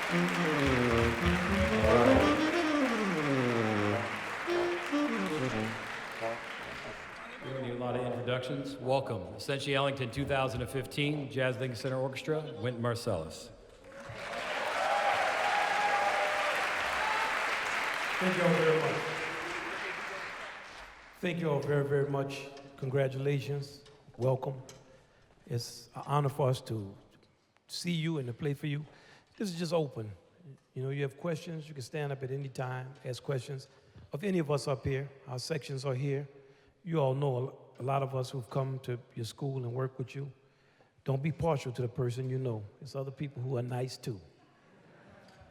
Giving you a lot of introductions. Welcome, Essentially Ellington 2015, Jazz Lincoln Center Orchestra, WYNTON MARSALIS. Thank you all very much. Thank you all very, very much. Congratulations. Welcome. It's an honor for us to see you and to play for you. This is just open. You know, you have questions, you can stand up at any time, ask questions of any of us up here. Our sections are here. You all know a lot of us who've come to your school and work with you. Don't be partial to the person you know. There's other people who are nice too.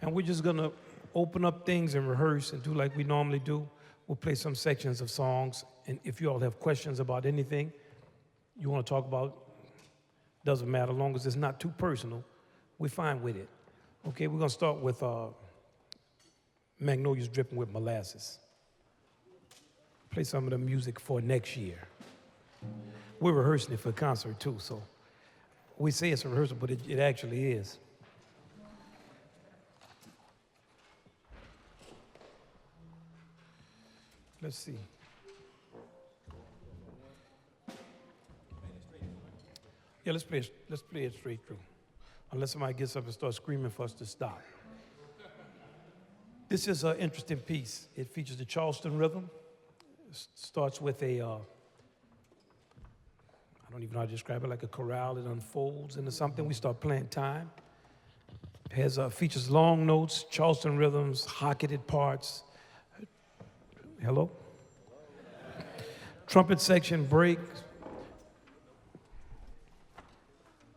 And we're just gonna open up things and rehearse and do like we normally do. We'll play some sections of songs, and if you all have questions about anything you want to talk about, doesn't matter, as long as it's not too personal, we're fine with it. Okay, we're gonna start with Magnolia's Dripping with Molasses. Play some of the music for next year. We're rehearsing it for a concert too, so we say it's a rehearsal, but it actually is. Let's see. Yeah, let's play it straight through. Unless somebody gets up and starts screaming for us to stop. This is an interesting piece. It features the Charleston rhythm. It starts with a, I don't even know how to describe it, like a chorale. It unfolds into something. We start playing time. It has features long notes, Charleston rhythms, hocketed parts. Hello? Trumpet section break.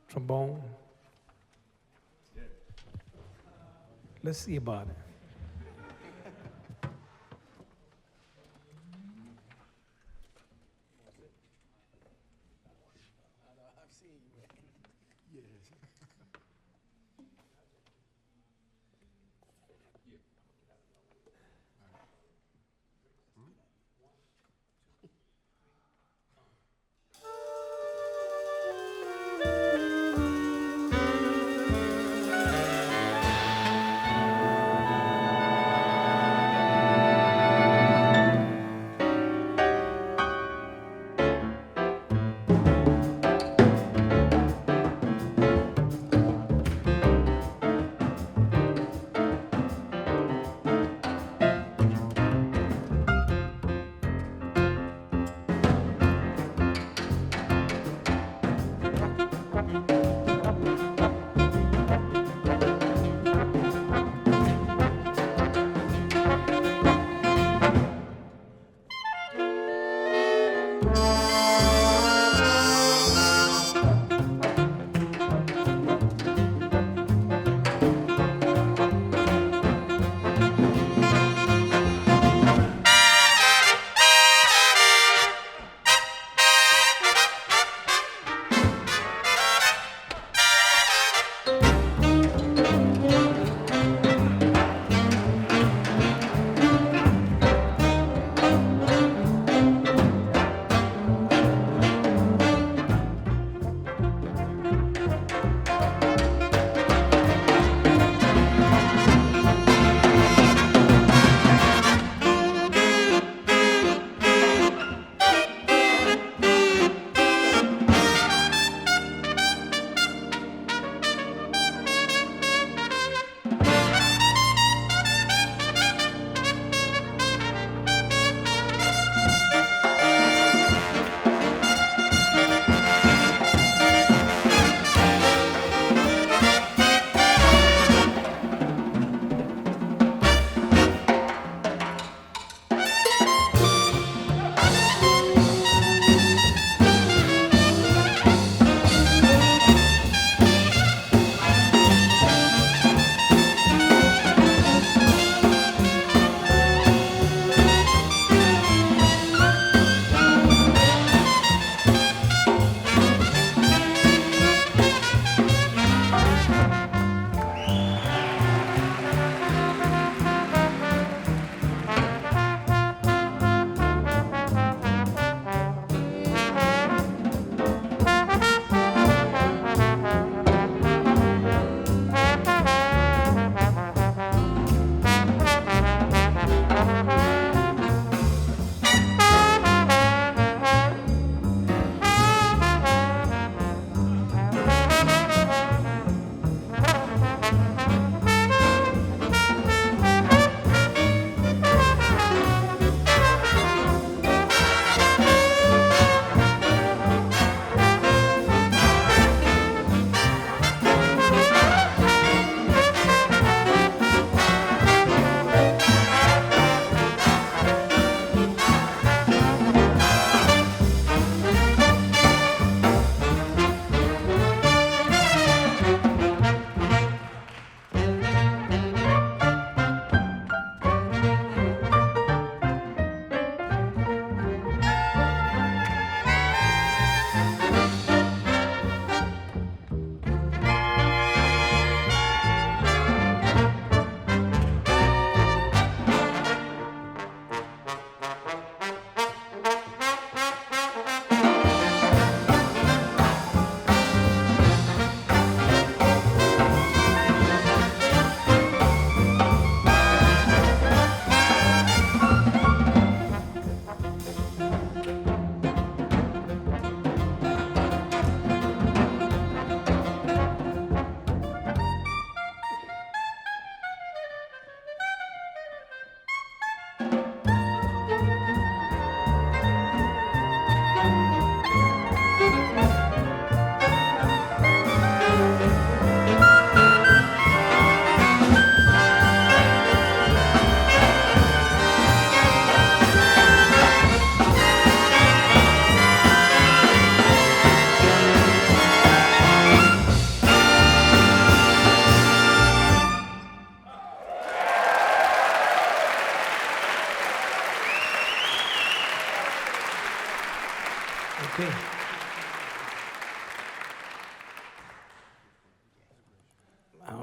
Trombone. Let's see about it.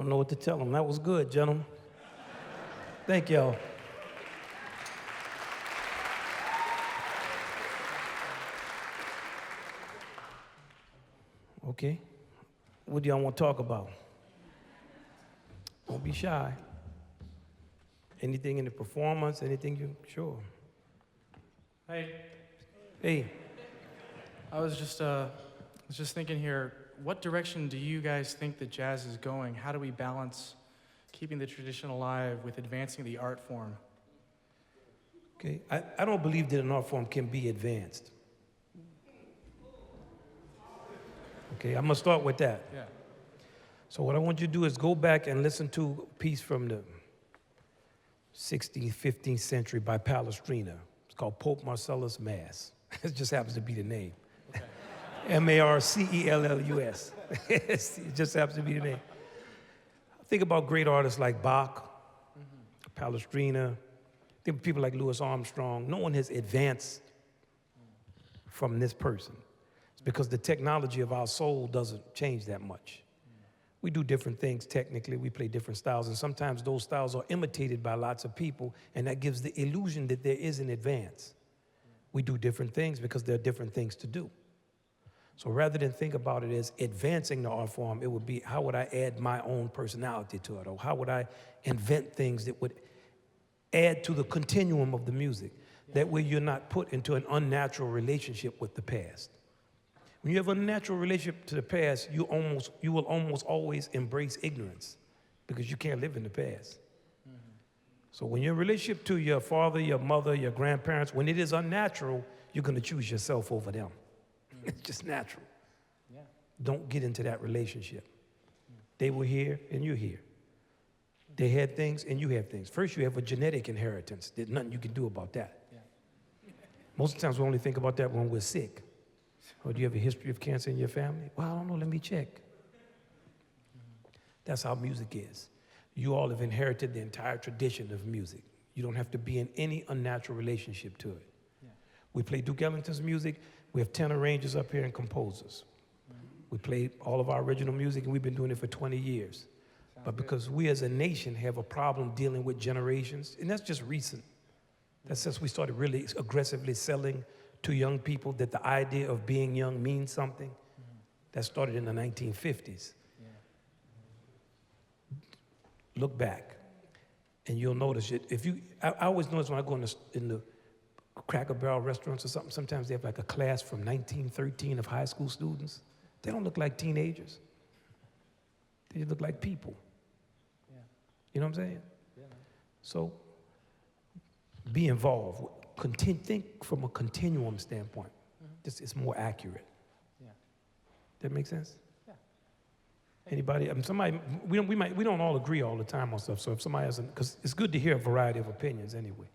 don't know what to tell them. That was good, gentlemen. Thank y'all. Okay. What do y'all want to talk about? Don't be shy. Anything in the performance, anything you, sure. Hey, Hey, I was just thinking here, what direction do you guys think that jazz is going? How do we balance keeping the tradition alive with advancing the art form? okay. I don't believe that an art form can be advanced. Okay, I'm gonna start with that. Yeah. So what I want you to do is go back and listen to a piece from the 16th, 15th century by Palestrina. It's called Pope Marcellus Mass. It just happens to be the name. Okay. Marcellus. It just happens to be the name. Think about great artists like Bach, Palestrina. Think of people like Louis Armstrong. No one has advanced from this person. It's because the technology of our soul doesn't change that much. We do different things technically, we play different styles, and sometimes those styles are imitated by lots of people, and that gives the illusion that there is an advance. We do different things because there are different things to do. So rather than think about it as advancing the art form, it would be how would I add my own personality to it, or how would I invent things that would add to the continuum of the music. That way you're not put into an unnatural relationship with the past. When you have a natural relationship to the past, you will almost always embrace ignorance because you can't live in the past. So when your relationship to your father, your mother, your grandparents, when it is unnatural, you're going to choose yourself over them. It's just natural. Yeah. Don't get into that relationship. They were here and you're here. They had things and you have things. First, you have a genetic inheritance. There's nothing you can do about that. Yeah. Most of the times we only think about that when we're sick. Or do you have a history of cancer in your family? Well, I don't know, let me check. That's how music is. You all have inherited the entire tradition of music. You don't have to be in any unnatural relationship to it. Yeah. We play Duke Ellington's music. We have 10 arrangers up here and composers. We play all of our original music, and we've been doing it for 20 years. But because we as a nation have a problem dealing with generations, and that's just recent. That's since we started really aggressively selling to young people that the idea of being young means something. That started in the 1950s. Look back, and you'll notice it. I always notice when I go in the Cracker Barrel restaurants or something, sometimes they have like a class from 1913 of high school students. They don't look like teenagers. They look like people. Yeah. You know what I'm saying? Yeah. So be involved. Think from a continuum standpoint. This is more accurate. Yeah. That make sense? Yeah. Anybody? We don't all agree all the time on stuff. So if somebody has, because it's good to hear a variety of opinions anyway.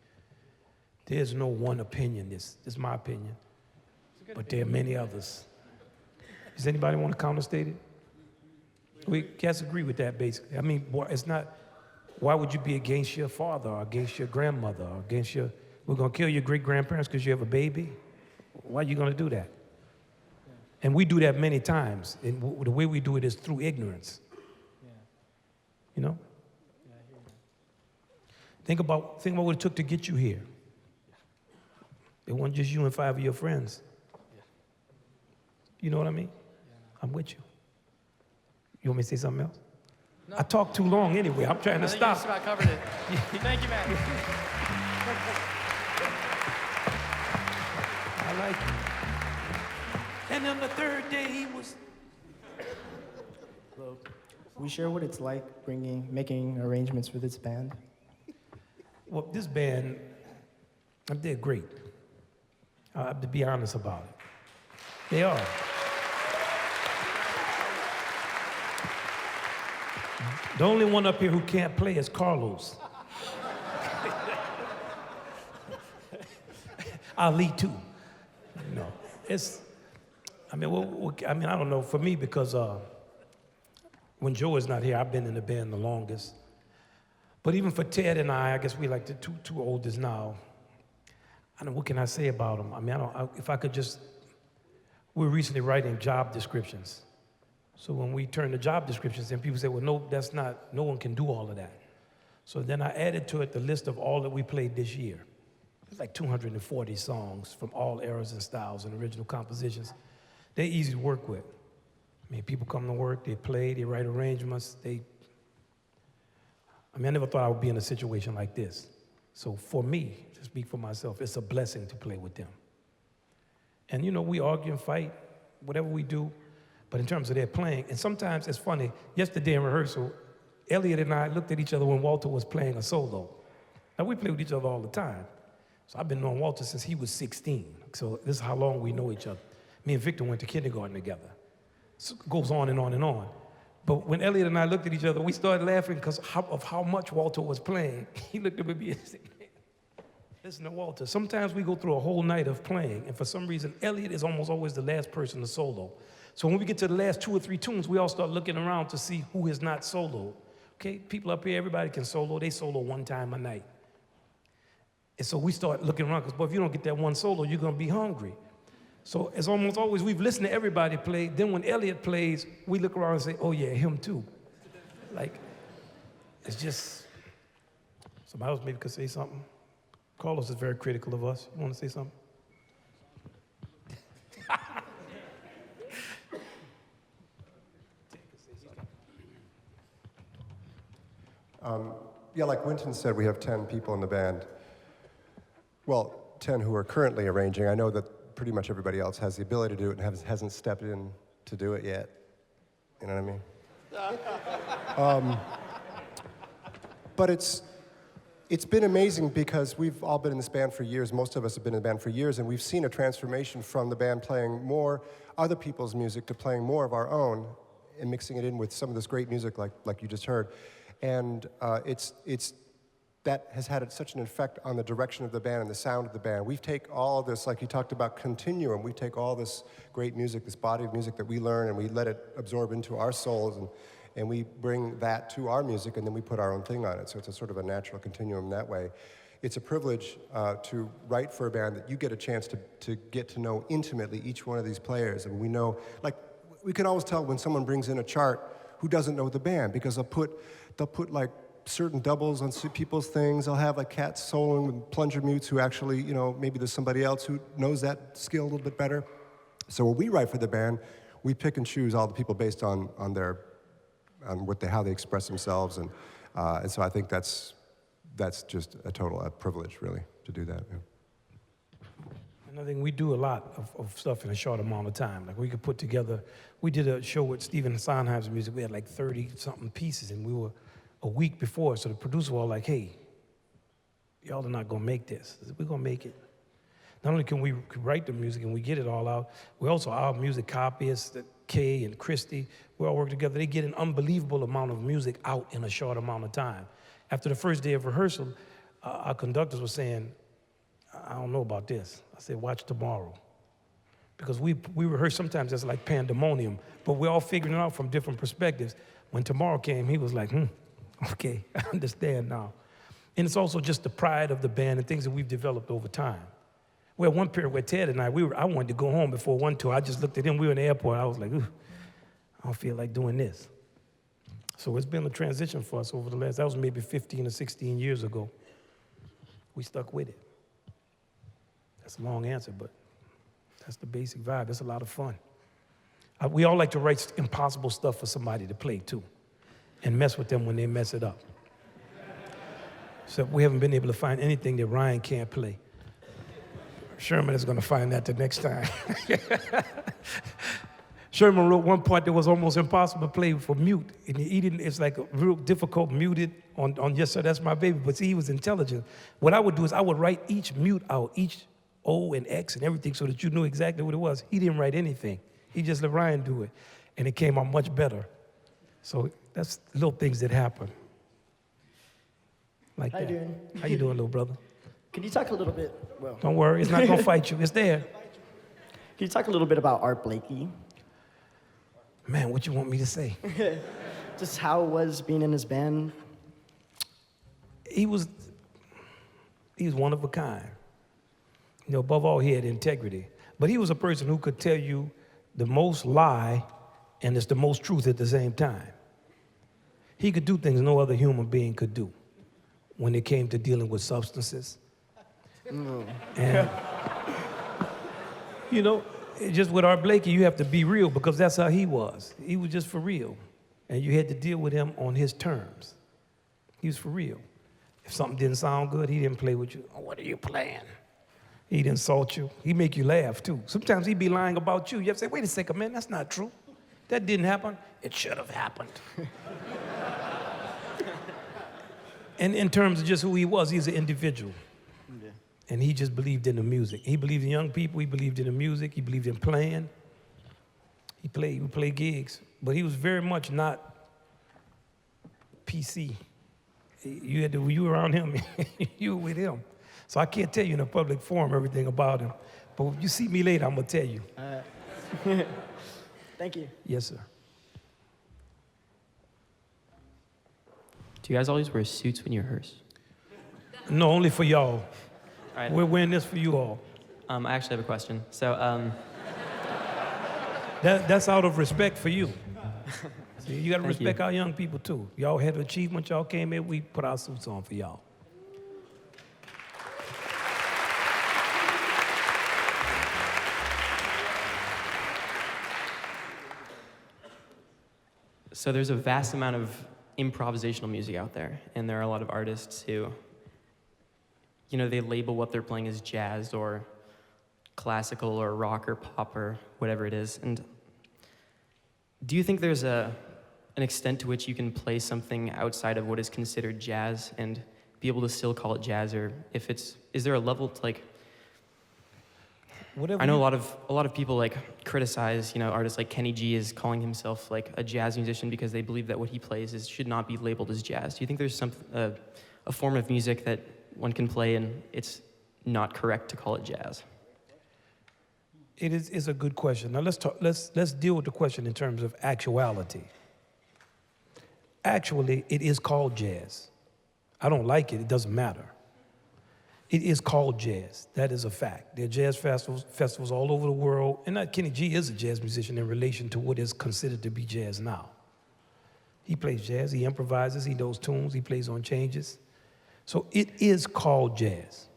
There's no one opinion. This is my opinion, but there are many others. Does anybody want to counterstate it? We can't agree with that basically. I mean, it's not. Why would you be against your father or against your grandmother or against your? We're gonna kill your great grandparents because you have a baby. Why are you gonna do that? And we do that many times. And the way we do it is through ignorance. Yeah. You know? Yeah, I hear you. Think about what it took to get you here. It wasn't just you and 5 of your friends. Yeah. You know what I mean? Yeah. I'm with you. You want me to say something else? No. I talked too long anyway. I'm trying to I think stop. you just about covered it. Thank you, man. I like it. And on the third day, he was. Hello. We share what it's like making arrangements for this band. Well, this band, they're great. I have to be honest about it. They are. The only one up here who can't play is Carlos. Ali too. You know, I don't know. For me, because when Joe is not here, I've been in the band the longest. But even for Ted and I guess we like the two oldest now. I don't know, what can I say about them? I mean, if I could just, we're recently writing job descriptions. So when we turn the job descriptions in, people say, well, no, that's not, no one can do all of that. So then I added to it the list of all that we played this year. It's like 240 songs from all eras and styles and original compositions. They're easy to work with. I mean, people come to work, they play, they write arrangements, I never thought I would be in a situation like this. So for me, to speak for myself, it's a blessing to play with them. And you know, we argue and fight, whatever we do, but in terms of their playing, and sometimes it's funny, yesterday in rehearsal, Elliot and I looked at each other when Walter was playing a solo. Now we play with each other all the time. So I've been knowing Walter since he was 16. So this is how long we know each other. Me and Victor went to kindergarten together. So it goes on and on and on. But when Elliot and I looked at each other, we started laughing because of how much Walter was playing. He looked at me and said, listen to Walter, sometimes we go through a whole night of playing, and for some reason, Elliot is almost always the last person to solo. So when we get to the last 2 or 3 tunes, we all start looking around to see who has not soloed. Okay, people up here, everybody can solo. They solo one time a night. And so we start looking around, because, boy, if you don't get that one solo, you're going to be hungry. So it's almost always, we've listened to everybody play. Then when Elliot plays, we look around and say, oh, yeah, him too. Like, it's just, somebody else maybe could say something. Carlos is very critical of us. You want to say something? Yeah, like Wynton said, we have 10 people in the band. Well, 10 who are currently arranging. I know that pretty much everybody else has the ability to do it and hasn't stepped in to do it yet. You know what I mean? But it's been amazing because we've all been in this band for years. Most of us have been in the band for years, and we've seen a transformation from the band playing more other people's music to playing more of our own and mixing it in with some of this great music like you just heard. And that has had such an effect on the direction of the band and the sound of the band. We take all this, like you talked about continuum, we take all this great music, this body of music that we learn, and we let it absorb into our souls, and we bring that to our music, and then we put our own thing on it. So it's a sort of a natural continuum that way. It's a privilege to write for a band that you get a chance to get to know intimately each one of these players. And we know, like, we can always tell when someone brings in a chart who doesn't know the band, because they'll put like certain doubles on people's things. They'll have like cats soloing with plunger mutes who actually, you know, maybe there's somebody else who knows that skill a little bit better. So when we write for the band, we pick and choose all the people based on how they express themselves, and so I think that's just a total privilege, really, to do that. Yeah. And I think we do a lot of stuff in a short amount of time. Like we could put together, we did a show with Stephen Sondheim's music. We had like 30-something pieces, and we were a week before, so the producer was all like, hey, y'all are not gonna make this. I said, we're gonna make it. Not only can we write the music and we get it all out, we also, our music copyists, Kay and Christy, we all work together. They get an unbelievable amount of music out in a short amount of time. After the first day of rehearsal, our conductors were saying, I don't know about this. I said, watch tomorrow. Because we rehearse sometimes it's like pandemonium, but we're all figuring it out from different perspectives. When tomorrow came, he was like, okay, I understand now. And it's also just the pride of the band and things that we've developed over time. We had one period where Ted and I wanted to go home before one tour. I just looked at him, we were in the airport, I was like, I don't feel like doing this. So it's been a transition for us over the last, that was maybe 15 or 16 years ago. We stuck with it. That's a long answer, but that's the basic vibe. It's a lot of fun. We all like to write impossible stuff for somebody to play too, and mess with them when they mess it up. So we haven't been able to find anything that Ryan can't play. Sherman is going to find that the next time. Sherman wrote one part that was almost impossible to play for mute. And it's like a real difficult muted on Yes Sir, That's My Baby. But see, he was intelligent. What I would do is I would write each mute out, each O and X and everything so that you knew exactly what it was. He didn't write anything. He just let Ryan do it. And it came out much better. So that's little things that happen. Like that. How you doing? How you doing, little brother? Could you talk a little bit, Don't worry, it's not going to fight you. It's there. Can you talk a little bit about Art Blakey? Man, what you want me to say? Just how it was being in his band? He was one of a kind. You know, above all, he had integrity. But he was a person who could tell you the most lie and it's the most truth at the same time. He could do things no other human being could do when it came to dealing with substances. And, you know, just with Art Blakey, you have to be real because that's how he was. He was just for real. And you had to deal with him on his terms. He was for real. If something didn't sound good, he didn't play with you. Oh, what are you playing? He'd insult you. He'd make you laugh, too. Sometimes he'd be lying about you. You have to say, wait a second, man, that's not true. That didn't happen. It should have happened. And in terms of just who he was an individual. Yeah. And he just believed in the music. He believed in young people. He believed in the music. He believed in playing. He would play gigs. But he was very much not PC. You were around him. You were with him. So I can't tell you in a public forum everything about him. But if you see me later, I'm going to tell you. Thank you. Yes, sir. Do you guys always wear suits when you rehearse? No, only for y'all. All right. We're wearing this for you all. I actually have a question. So, That's out of respect for you. See, you got to Thank respect you. our young people, too. Y'all had achievements. Y'all came in, we put our suits on for y'all. so there's a vast amount of improvisational music out there, and there are a lot of artists who, you know, they label what they're playing as jazz or classical or rock or pop or whatever it is. And do you think there's an extent to which you can play something outside of what is considered jazz and be able to still call it jazz, or is there a level to like? Whatever I know you- a lot of people like criticize, you know, artists like Kenny G is calling himself like a jazz musician because they believe that what he plays should not be labeled as jazz. Do you think there's a form of music that one can play and it's not correct to call it jazz? It's a good question. Now let's deal with the question in terms of actuality. Actually, it is called jazz. I don't like it, it doesn't matter. It is called jazz. That is a fact. There are jazz festivals all over the world, and Kenny G is a jazz musician in relation to what is considered to be jazz now. He plays jazz, he improvises, he knows tunes, he plays on changes. So it is called jazz.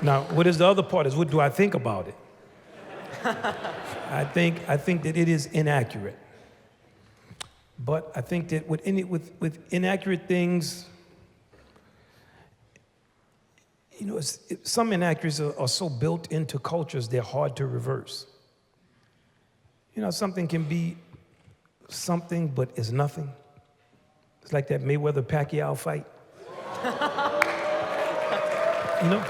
Now, what is the other part is what do I think about it? I think that it is inaccurate. But I think that with inaccurate things, you know, some inaccuracies are so built into cultures, they're hard to reverse. You know, something can be something, but it's nothing. It's like that Mayweather-Pacquiao fight. You know?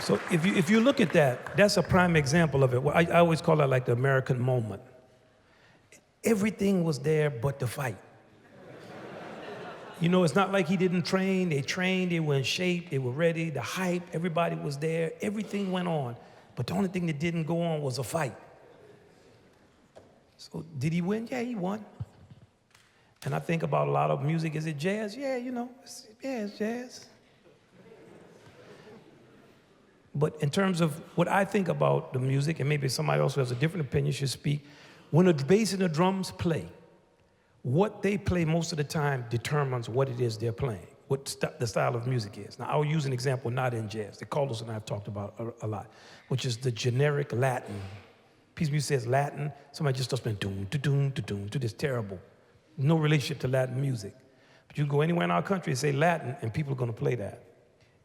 So if you look at that, that's a prime example of it. Well, I always call that like the American moment. Everything was there but the fight. You know, it's not like he didn't train. They trained, they were in shape, they were ready, the hype, everybody was there, everything went on. But the only thing that didn't go on was a fight. So did he win? Yeah, he won. And I think about a lot of music. Is it jazz? Yeah, you know, it's jazz. But in terms of what I think about the music, and maybe somebody else who has a different opinion should speak, when the bass and the drums play, what they play most of the time determines what it is they're playing, what the style of music is. Now, I'll use an example not in jazz that Carlos and I have talked about a lot, which is the generic Latin. Piece of music says Latin, somebody just starts playing doom, doom, doom, to this terrible. No relationship to Latin music. But you can go anywhere in our country and say Latin, and people are going to play that.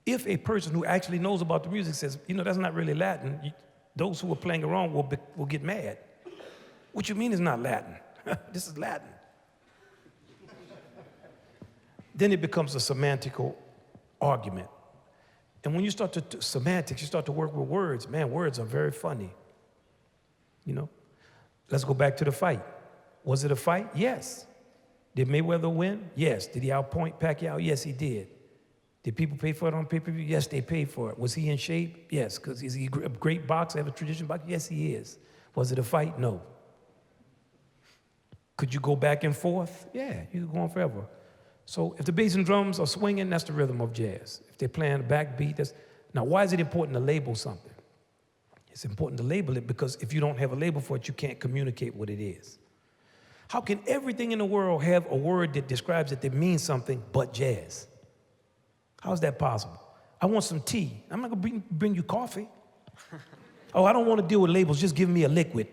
If a person who actually knows about the music says, you know, that's not really Latin, those who are playing it wrong will get mad. What you mean it's not Latin? This is Latin. Then it becomes a semantical argument. And when you start to semantics, you start to work with words. Man, words are very funny. You know? Let's go back to the fight. Was it a fight? Yes. Did Mayweather win? Yes. Did he outpoint Pacquiao? Yes, he did. Did people pay for it on pay-per-view? Yes, they paid for it. Was he in shape? Yes. Because is he a great boxer, have a tradition boxer? Yes, he is. Was it a fight? No. Could you go back and forth? Yeah, you could go on forever. So if the bass and drums are swinging, that's the rhythm of jazz. If they're playing a backbeat, that's... Now, why is it important to label something? It's important to label it because if you don't have a label for it, you can't communicate what it is. How can everything in the world have a word that describes it that means something but jazz? How is that possible? I want some tea. I'm not gonna bring you coffee. Oh, I don't want to deal with labels, just give me a liquid.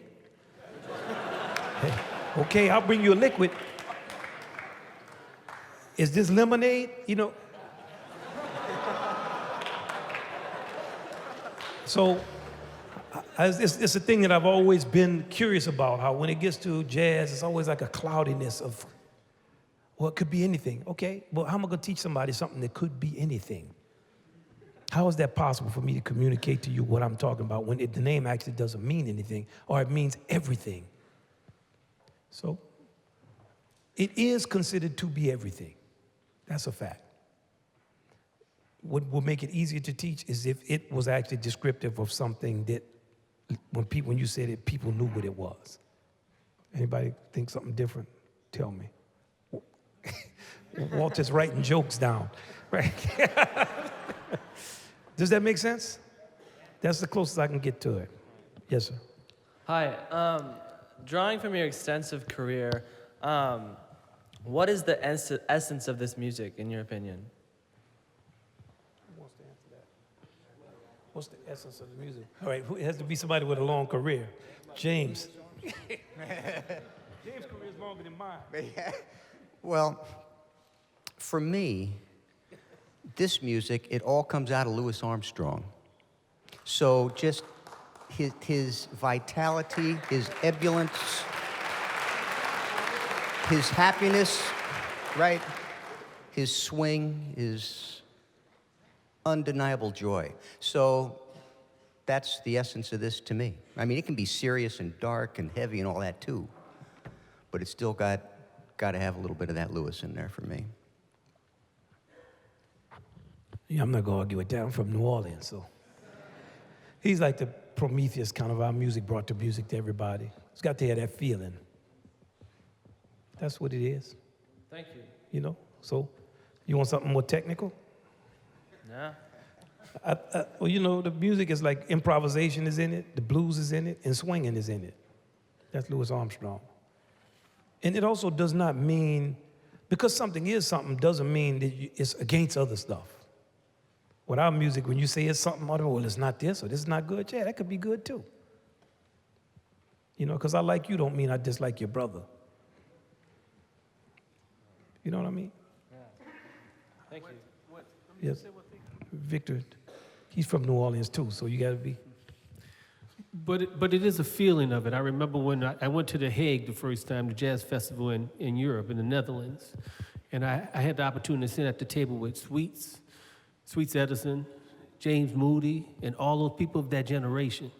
Okay, I'll bring you a liquid. Is this lemonade? You know. So it's a thing that I've always been curious about, how when it gets to jazz, it's always like a cloudiness of, well, it could be anything. Okay, well, how am I going to teach somebody something that could be anything? How is that possible for me to communicate to you what I'm talking about when the name actually doesn't mean anything, or it means everything? So it is considered to be everything. That's a fact. What will make it easier to teach is if it was actually descriptive of something that when you said it, people knew what it was. Anybody think something different? Tell me. Walter's writing jokes down, right? Does that make sense? That's the closest I can get to it. Yes, sir. Hi. Drawing from your extensive career, what is the essence of this music, in your opinion? Who wants to answer that? What's the essence of the music? All right, it has to be somebody with a long career. James. James' career is longer than mine. Well, for me, this music, it all comes out of Louis Armstrong. So just his vitality, his ebullience, his happiness, right? His swing, his undeniable joy. So that's the essence of this to me. I mean, it can be serious and dark and heavy and all that too, but it's still got to have a little bit of that Louis in there for me. Yeah, I'm not gonna argue with that. I'm from New Orleans, so he's like the Prometheus kind of our music, brought the music to everybody. It's got to have that feeling. That's what it is. Thank you. You know, so you want something more technical? Yeah. Well, you know, the music is like improvisation is in it, the blues is in it, and swinging is in it. That's Louis Armstrong. And it also does not mean, because something is something doesn't mean that it's against other stuff. With our music, when you say it's something, well, it's not this or this is not good, yeah, that could be good too. You know, because I like you don't mean I dislike your brother. You know what I mean? Yeah. Thank you. Yes. Victor, he's from New Orleans too, so you got to be. But it is a feeling of it. I remember when I went to The Hague the first time, the jazz festival in Europe, in the Netherlands, and I had the opportunity to sit at the table with Sweets Edison, James Moody, and all those people of that generation,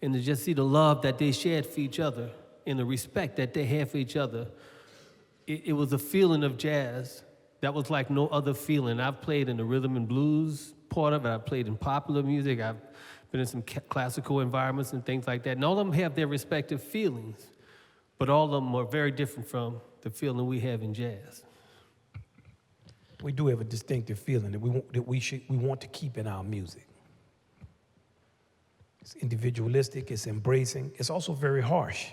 and to just see the love that they shared for each other and the respect that they had for each other. It was a feeling of jazz that was like no other feeling. I've played in the rhythm and blues part of it. I've played in popular music. I've been in some classical environments and things like that. And all of them have their respective feelings, but all of them are very different from the feeling we have in jazz. We do have a distinctive feeling that we want to keep in our music. It's individualistic, it's embracing, it's also very harsh.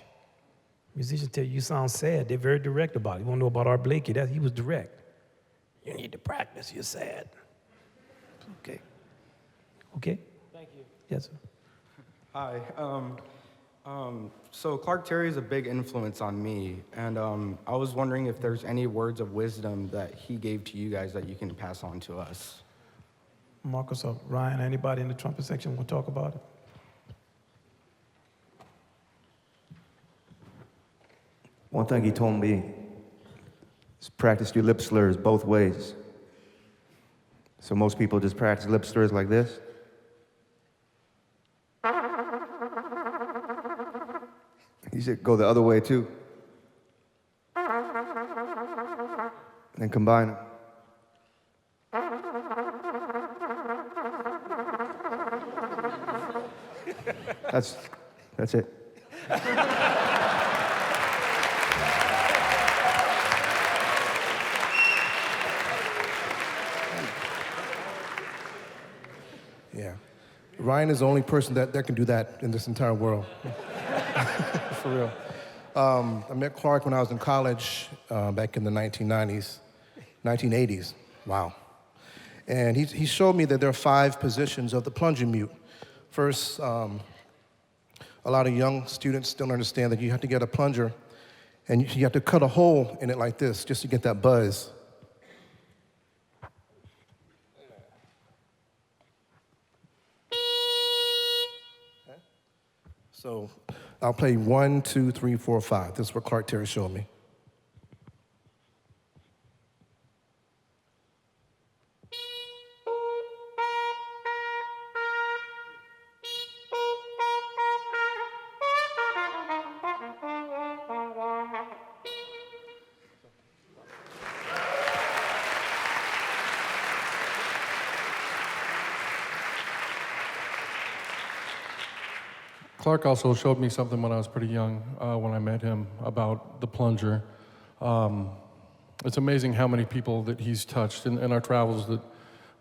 Musicians tell you sound sad, they're very direct about it. You want to know about Art Blakey, he was direct. You need to practice, you're sad. Okay. Okay? Thank you. Yes, sir. Hi. So Clark Terry is a big influence on me, and I was wondering if there's any words of wisdom that he gave to you guys that you can pass on to us. Marcus or Ryan, anybody in the trumpet section want to talk about it? One thing he told me is practice your lip slurs both ways. So most people just practice lip slurs like this. You should go the other way too. And then combine them. That's it. Yeah. Ryan is the only person that can do that in this entire world. For real. I met Clark when I was in college back in the 1980s. Wow. And he showed me that there are 5 positions of the plunging mute. First, a lot of young students don't understand that you have to get a plunger and you have to cut a hole in it like this just to get that buzz. So I'll play 1, 2, 3, 4, 5. This is what Clark Terry showed me. Clark also showed me something when I was pretty young, when I met him, about the plunger. It's amazing how many people that he's touched in our travels that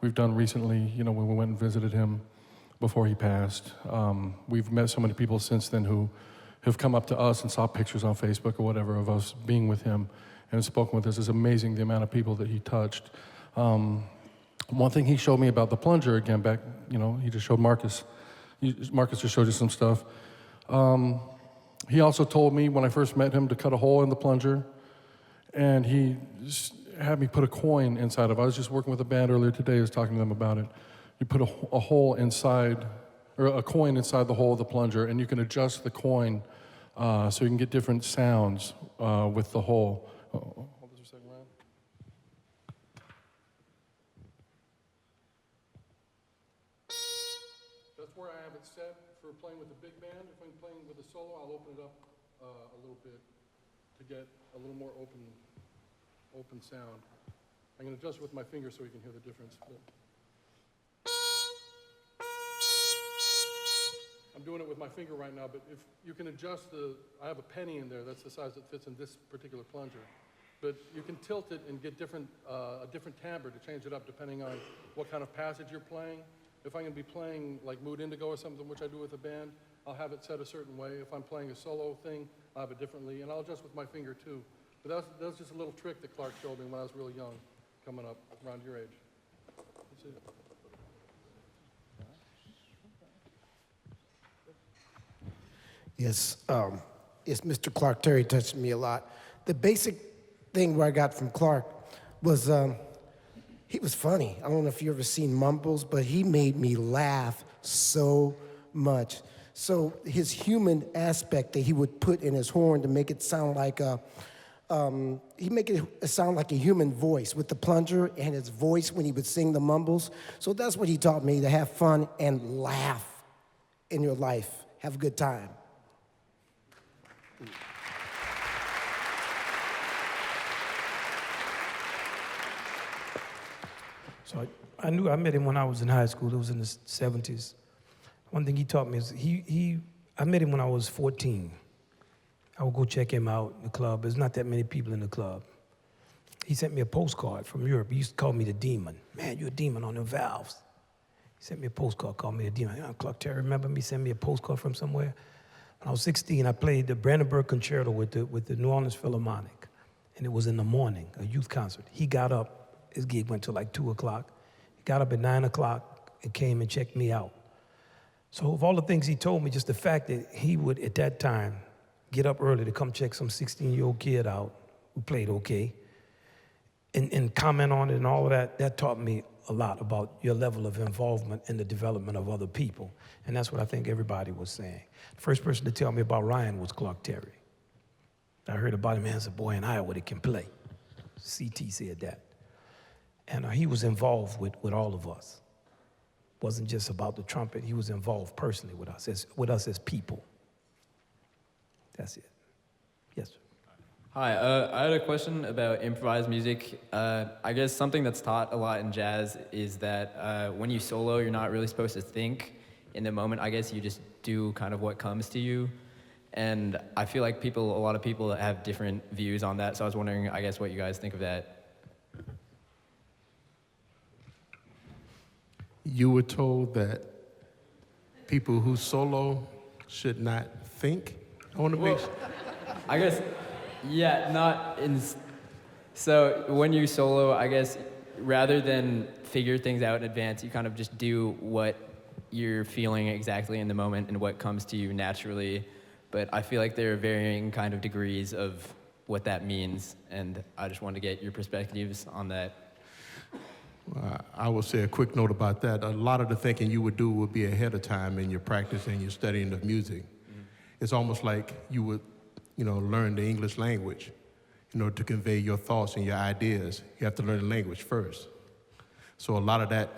we've done recently, you know, when we went and visited him before he passed. We've met so many people since then who have come up to us and saw pictures on Facebook or whatever of us being with him and spoken with us. It's amazing the amount of people that he touched. One thing he showed me about the plunger, again, back, you know, he just showed Marcus. Marcus just showed you some stuff. He also told me when I first met him to cut a hole in the plunger, and he just had me put a coin inside of it. I was just working with a band earlier today, I was talking to them about it. You put a hole inside, or a coin inside the hole of the plunger, and you can adjust the coin so you can get different sounds with the hole. Hold on a second, Ryan. That's where I have it set for playing with a big band. If I'm playing with a solo, I'll open it up a little bit to get a little more open sound. I'm going to adjust it with my finger so you can hear the difference. But I'm doing it with my finger right now, but if you can adjust I have a penny in there, that's the size that fits in this particular plunger. But you can tilt it and get a different timbre to change it up depending on what kind of passage you're playing. If I'm going to be playing like Mood Indigo or something, which I do with a band, I'll have it set a certain way. If I'm playing a solo thing, I'll have it differently, and I'll adjust with my finger too. But that was just a little trick that Clark showed me when I was really young, coming up around your age. That's it. Yes, it's Mr. Clark Terry touched me a lot. The basic thing where I got from Clark was he was funny. I don't know if you ever seen Mumbles, but he made me laugh so much. So his human aspect that he would put in his horn to make it sound like he make it sound like a human voice with the plunger and his voice when he would sing the mumbles. So that's what he taught me, to have fun and laugh in your life. Have a good time. So I met him when I was in high school. It was in the 70s. One thing he taught me is I met him when I was 14. I would go check him out in the club. There's not that many people in the club. He sent me a postcard from Europe. He used to call me the demon. Man, you're a demon on them valves. He sent me a postcard, called me the demon. Clark Terry, remember me sending me a postcard from somewhere? When I was 16, I played the Brandenburg Concerto with the New Orleans Philharmonic, and it was in the morning, a youth concert. He got up. His gig went till like 2 o'clock. He got up at 9 o'clock and came and checked me out. So of all the things he told me, just the fact that he would, at that time, get up early to come check some 16-year-old kid out who played okay, and comment on it and all of that, that taught me a lot about your level of involvement in the development of other people. And that's what I think everybody was saying. The first person to tell me about Ryan was Clark Terry. I heard about him as a boy in Iowa that can play. CT said that. And he was involved with all of us. Wasn't just about the trumpet. He was involved personally with us as people. That's it. Yes, sir. Hi, I had a question about improvised music. I guess something that's taught a lot in jazz is that when you solo, you're not really supposed to think in the moment. I guess you just do kind of what comes to you. And I feel like a lot of people have different views on that. So I was wondering, I guess, what you guys think of that. you were told that people who solo should not think. I want to make sure. I guess, yeah, not in. So when you solo, I guess rather than figure things out in advance, you kind of just do what you're feeling exactly in the moment and what comes to you naturally. But I feel like there are varying kind of degrees of what that means, and I just want to get your perspectives on that. I will say a quick note about that. A lot of the thinking you would do would be ahead of time in your practice and your studying of music. It's almost like you would, learn the English language. To convey your thoughts and your ideas, you have to learn the language first. So a lot of that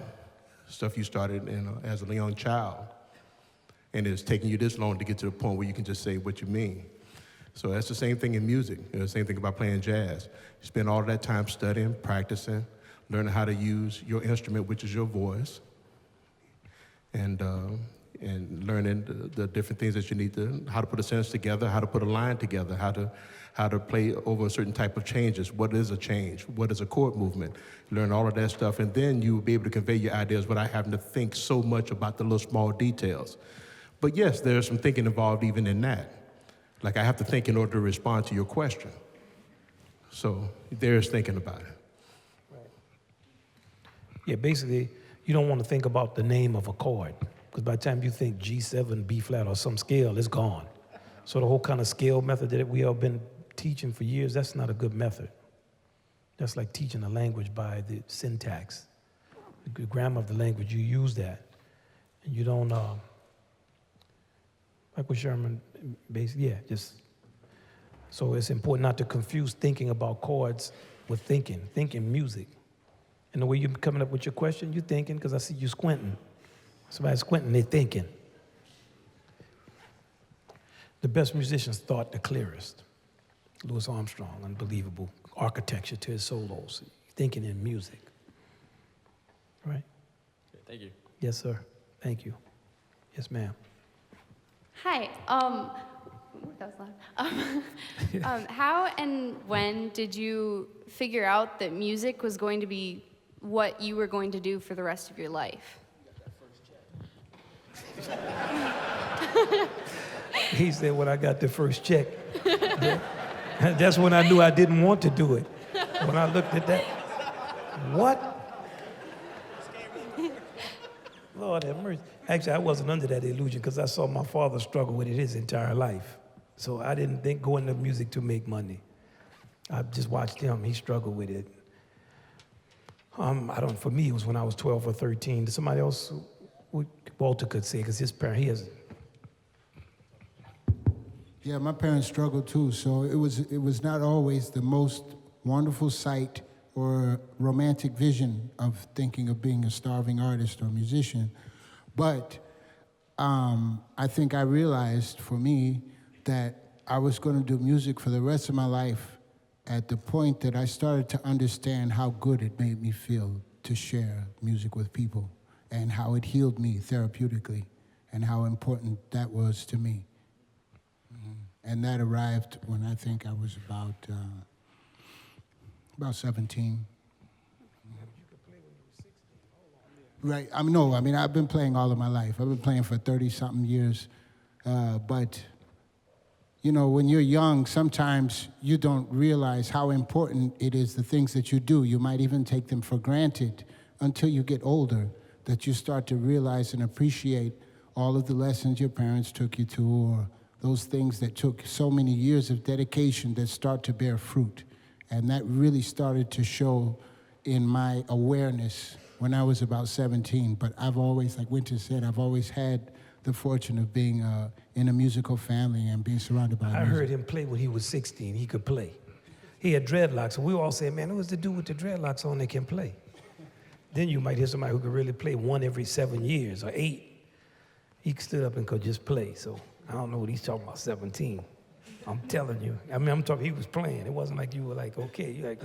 stuff you started as a young child, and it's taking you this long to get to the point where you can just say what you mean. So that's the same thing in music. The same thing about playing jazz. You spend all that time studying, practicing, learning how to use your instrument, which is your voice, and learning the different things that you need to, how to put a sentence together, how to put a line together, how to play over a certain type of changes. What is a change? What is a chord movement? Learn all of that stuff, and then you will be able to convey your ideas without having to think so much about the little small details. But yes, there's some thinking involved even in that. Like I have to think in order to respond to your question. So there's thinking about it. Yeah, basically, you don't want to think about the name of a chord, because by the time you think G7, B flat, or some scale, it's gone. So the whole kind of scale method that we have been teaching for years, that's not a good method. That's like teaching a language by the syntax. The grammar of the language, you use that. And you don't, like what Sherman, basically, so it's important not to confuse thinking about chords with thinking music. And the way you're coming up with your question, you're thinking, because I see you squinting. Somebody's squinting, they're thinking. The best musicians thought the clearest. Louis Armstrong, unbelievable architecture to his solos, thinking in music. Right? Thank you. Yes, sir. Thank you. Yes, ma'am. Hi. That was loud. How and when did you figure out that music was going to be what you were going to do for the rest of your life? He said, when I got the first check. That's when I knew I didn't want to do it. When I looked at that, what? Lord have mercy. Actually, I wasn't under that illusion because I saw my father struggle with it his entire life. So I didn't think go into music to make money. I just watched him. He struggled with it. For me, it was when I was 12 or 13. Somebody else, Walter could say, because his parent, he has. Yeah, my parents struggled too, so it was not always the most wonderful sight or romantic vision of thinking of being a starving artist or musician. But I think I realized for me that I was going to do music for the rest of my life at the point that I started to understand how good it made me feel to share music with people and how it healed me therapeutically and how important that was to me. And that arrived when I think I was about 17. Right. I've been playing all of my life. I've been playing for 30-something years. But, when you're young, sometimes you don't realize how important it is, the things that you do. You might even take them for granted until you get older, that you start to realize and appreciate all of the lessons your parents took you to, or those things that took so many years of dedication that start to bear fruit. And that really started to show in my awareness when I was about 17. But I've always, like Winter said, I've always had the fortune of being in a musical family and being surrounded by music. I heard him play when he was 16. He could play. He had dreadlocks, and we all said, man, what's the dude with the dreadlocks on that can play? Then you might hear somebody who could really play one every 7 years or 8. He stood up and could just play, so I don't know what he's talking about, 17. I'm telling you. I'm talking, he was playing. It wasn't like you were like, okay. You're like,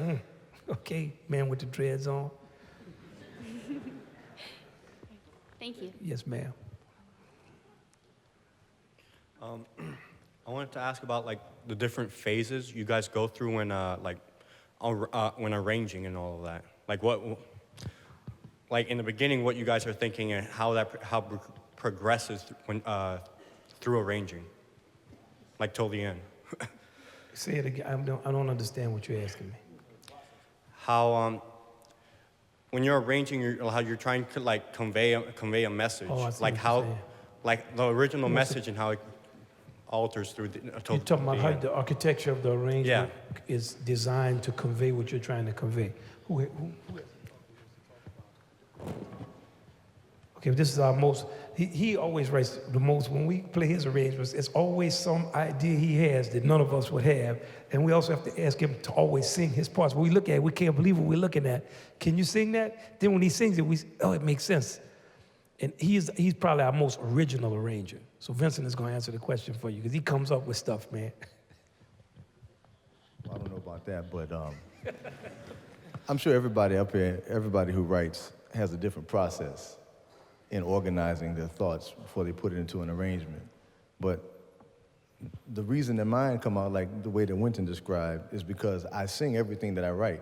okay, man with the dreads on. Thank you. Yes, ma'am. I wanted to ask about the different phases you guys go through when arranging and all of that. like in the beginning, what you guys are thinking and how progresses when through arranging, like till the end. Say it again. I don't understand what you're asking me. How when you're arranging, how you're trying to like convey a message, Oh, I see like what you're how, saying. like the original You want message and how it alters through the. You're talking about how the architecture of the arrangement is designed to convey what you're trying to convey. Okay, this is our most, he always writes the most, when we play his arrangements, it's always some idea he has that none of us would have, and we also have to ask him to always sing his parts. When we look at it, we can't believe what we're looking at. Can you sing that? Then when he sings it, it makes sense. And he's probably our most original arranger. So Vincent is going to answer the question for you, because he comes up with stuff, man. I don't know about that, but I'm sure everybody up here, everybody who writes has a different process in organizing their thoughts before they put it into an arrangement. But the reason that mine come out like the way that Wynton described is because I sing everything that I write,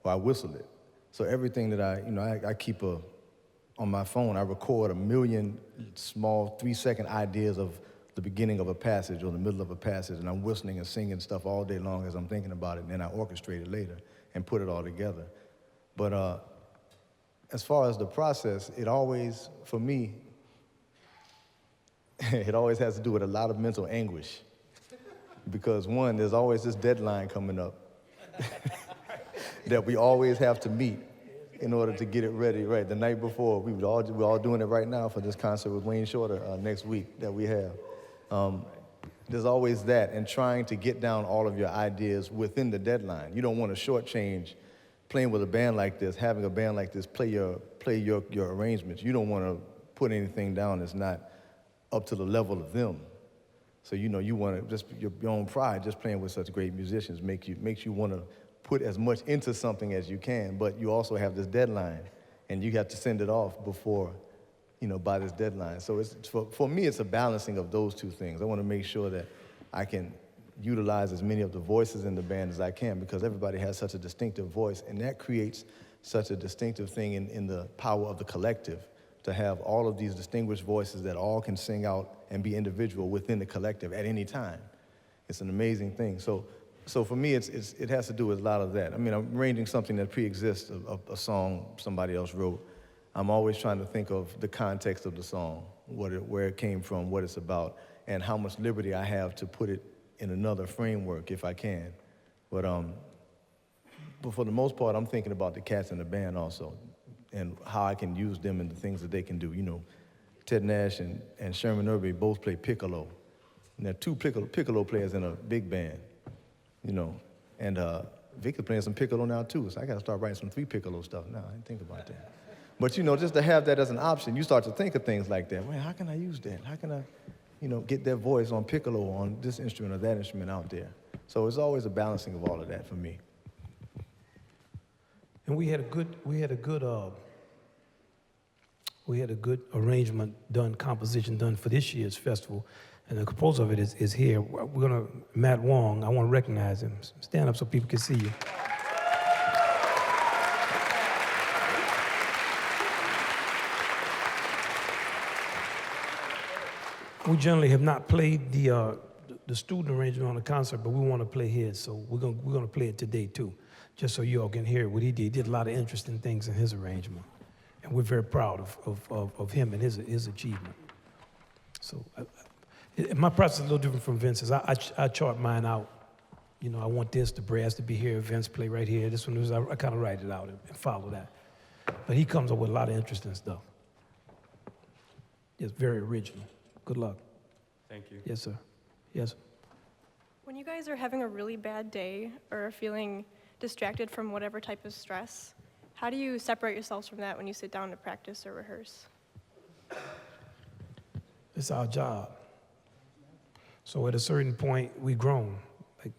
or I whistle it. So everything that I keep on my phone, I record 1 million small 3-second ideas of the beginning of a passage or the middle of a passage, and I'm whistling and singing stuff all day long as I'm thinking about it, and then I orchestrate it later and put it all together. But as far as the process, it always, for me, it always has to do with a lot of mental anguish. Because one, there's always this deadline coming up that we always have to meet in order to get it ready, right? The night before, we're all doing it right now for this concert with Wayne Shorter next week that we have. There's always that, and trying to get down all of your ideas within the deadline. You don't want to shortchange playing with a band like this, having a band like this play your arrangements. You don't want to put anything down that's not up to the level of them. So you want to just your own pride, just playing with such great musicians, makes you want to put as much into something as you can. But you also have this deadline, and you have to send it off before, by this deadline. So for me, it's a balancing of those two things. I want to make sure that I can utilize as many of the voices in the band as I can, because everybody has such a distinctive voice, and that creates such a distinctive thing in the power of the collective, to have all of these distinguished voices that all can sing out and be individual within the collective at any time. It's an amazing thing. So for me, it has to do with a lot of that. I mean, I'm arranging something that pre-exists, a song somebody else wrote. I'm always trying to think of the context of the song, where it came from, what it's about, and how much liberty I have to put it in another framework if I can. But for the most part, I'm thinking about the cats in the band also, and how I can use them and the things that they can do. Ted Nash and Sherman Irby both play piccolo. And there are 2 piccolo players in a big band, and Victor's playing some piccolo now too, so I gotta start writing some 3 piccolo stuff now. I didn't think about that. But just to have that as an option, you start to think of things like that. Man, how can I use that? How can I get that voice on piccolo, on this instrument or that instrument out there? So it's always a balancing of all of that for me. And we had a good arrangement done, composition done for this year's festival, and the composer of it is here. Matt Wong, I want to recognize him. Stand up so people can see you. We generally have not played the student arrangement on the concert, but we want to play his, so we're gonna play it today too, just so you all can hear what he did. He did a lot of interesting things in his arrangement, and we're very proud of him and his achievement. So my process is a little different from Vince's. I chart mine out. I want the brass to be here, Vince play right here. This one I kind of write it out and follow that. But he comes up with a lot of interesting stuff. It's very original. Good luck. Thank you. Yes, sir. Yes. When you guys are having a really bad day or are feeling distracted from whatever type of stress, how do you separate yourselves from that when you sit down to practice or rehearse? It's our job. So at a certain point, we've grown. Like,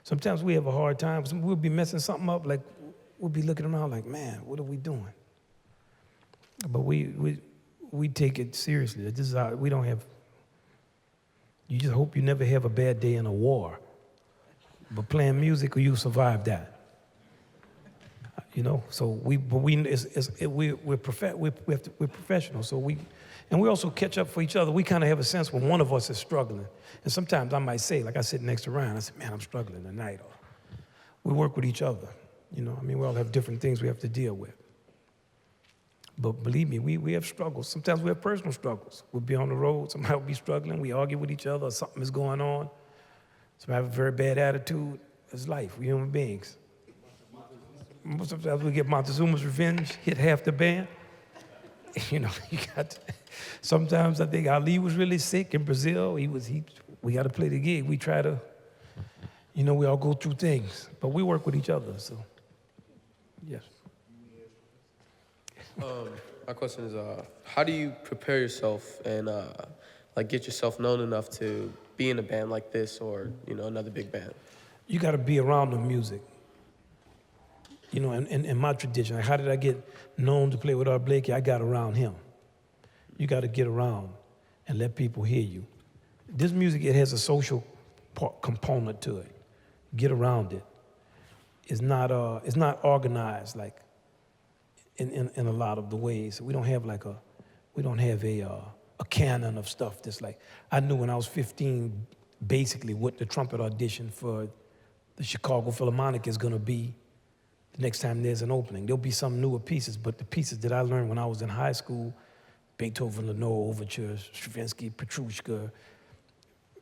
sometimes we have a hard time. We'll be messing something up. Like, we'll be looking around like, man, what are we doing? But we take it seriously. This is we don't have, you just hope you never have a bad day in a war. But playing music, you survive that. You know, so we're professional. So we also catch up for each other. We kind of have a sense when one of us is struggling. And sometimes I might say, like I sit next to Ryan, I said, man, I'm struggling tonight. Or we work with each other. You know, I mean, we all have different things we have to deal with. But believe me, we have struggles. Sometimes we have personal struggles. We'll be on the road, somebody will be struggling, we argue with each other, or something is going on. Somebody have a very bad attitude. It's life, we're human beings. Most of the times we get Montezuma's revenge, hit half the band. You know, sometimes I think Ali was really sick in Brazil. We got to play the gig. We try to, you know, we all go through things, but we work with each other, so, yes. My question is, how do you prepare yourself and like get yourself known enough to be in a band like this or, you know, another big band? You got to be around the music. You know, in my tradition, like how did I get known to play with Art Blakey? I got around him. You got to get around and let people hear you. This music, it has a social component to it. Get around it. It's not organized like in a lot of the ways. We don't have like a canon of stuff that's like, I knew when I was 15 basically what the trumpet audition for the Chicago Philharmonic is gonna be the next time there's an opening. There'll be some newer pieces, but the pieces that I learned when I was in high school, Beethoven, Lenore Overtures, Stravinsky, Petrushka,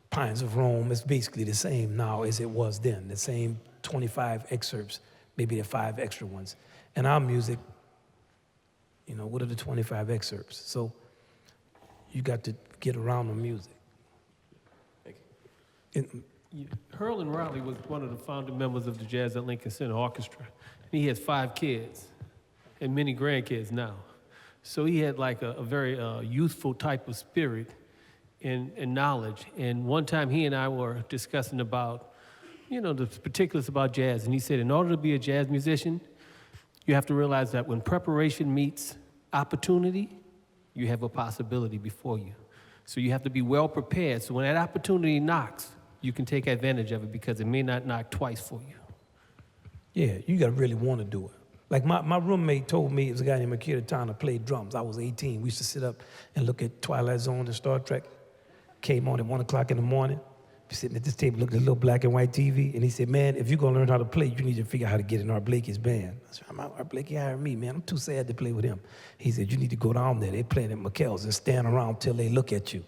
Pines of Rome, it's basically the same now as it was then. The same 25 excerpts, maybe there are 5 extra ones. And our music, you know, what are the 25 excerpts? So you got to get around the music. Herlin Riley was one of the founding members of the Jazz at Lincoln Center Orchestra. He has 5 kids and many grandkids now. So he had like a very youthful type of spirit and knowledge. And one time he and I were discussing about, you know, the particulars about jazz. And he said, in order to be a jazz musician, you have to realize that when preparation meets opportunity, you have a possibility before you. So you have to be well prepared. So when that opportunity knocks, you can take advantage of it because it may not knock twice for you. Yeah, you gotta really wanna do it. Like my roommate told me, it was a guy named Akira Tana, played drums. I was 18. We used to sit up and look at Twilight Zone and Star Trek. Came on at 1 o'clock in the morning, sitting at this table looking at a little black and white TV, and he said, man, if you're gonna learn how to play, you need to figure out how to get in Art Blakey's band. I said, Art Blakey hired me, man. I'm too sad to play with him. He said, you need to go down there. They playing at McKell's and stand around till they look at you.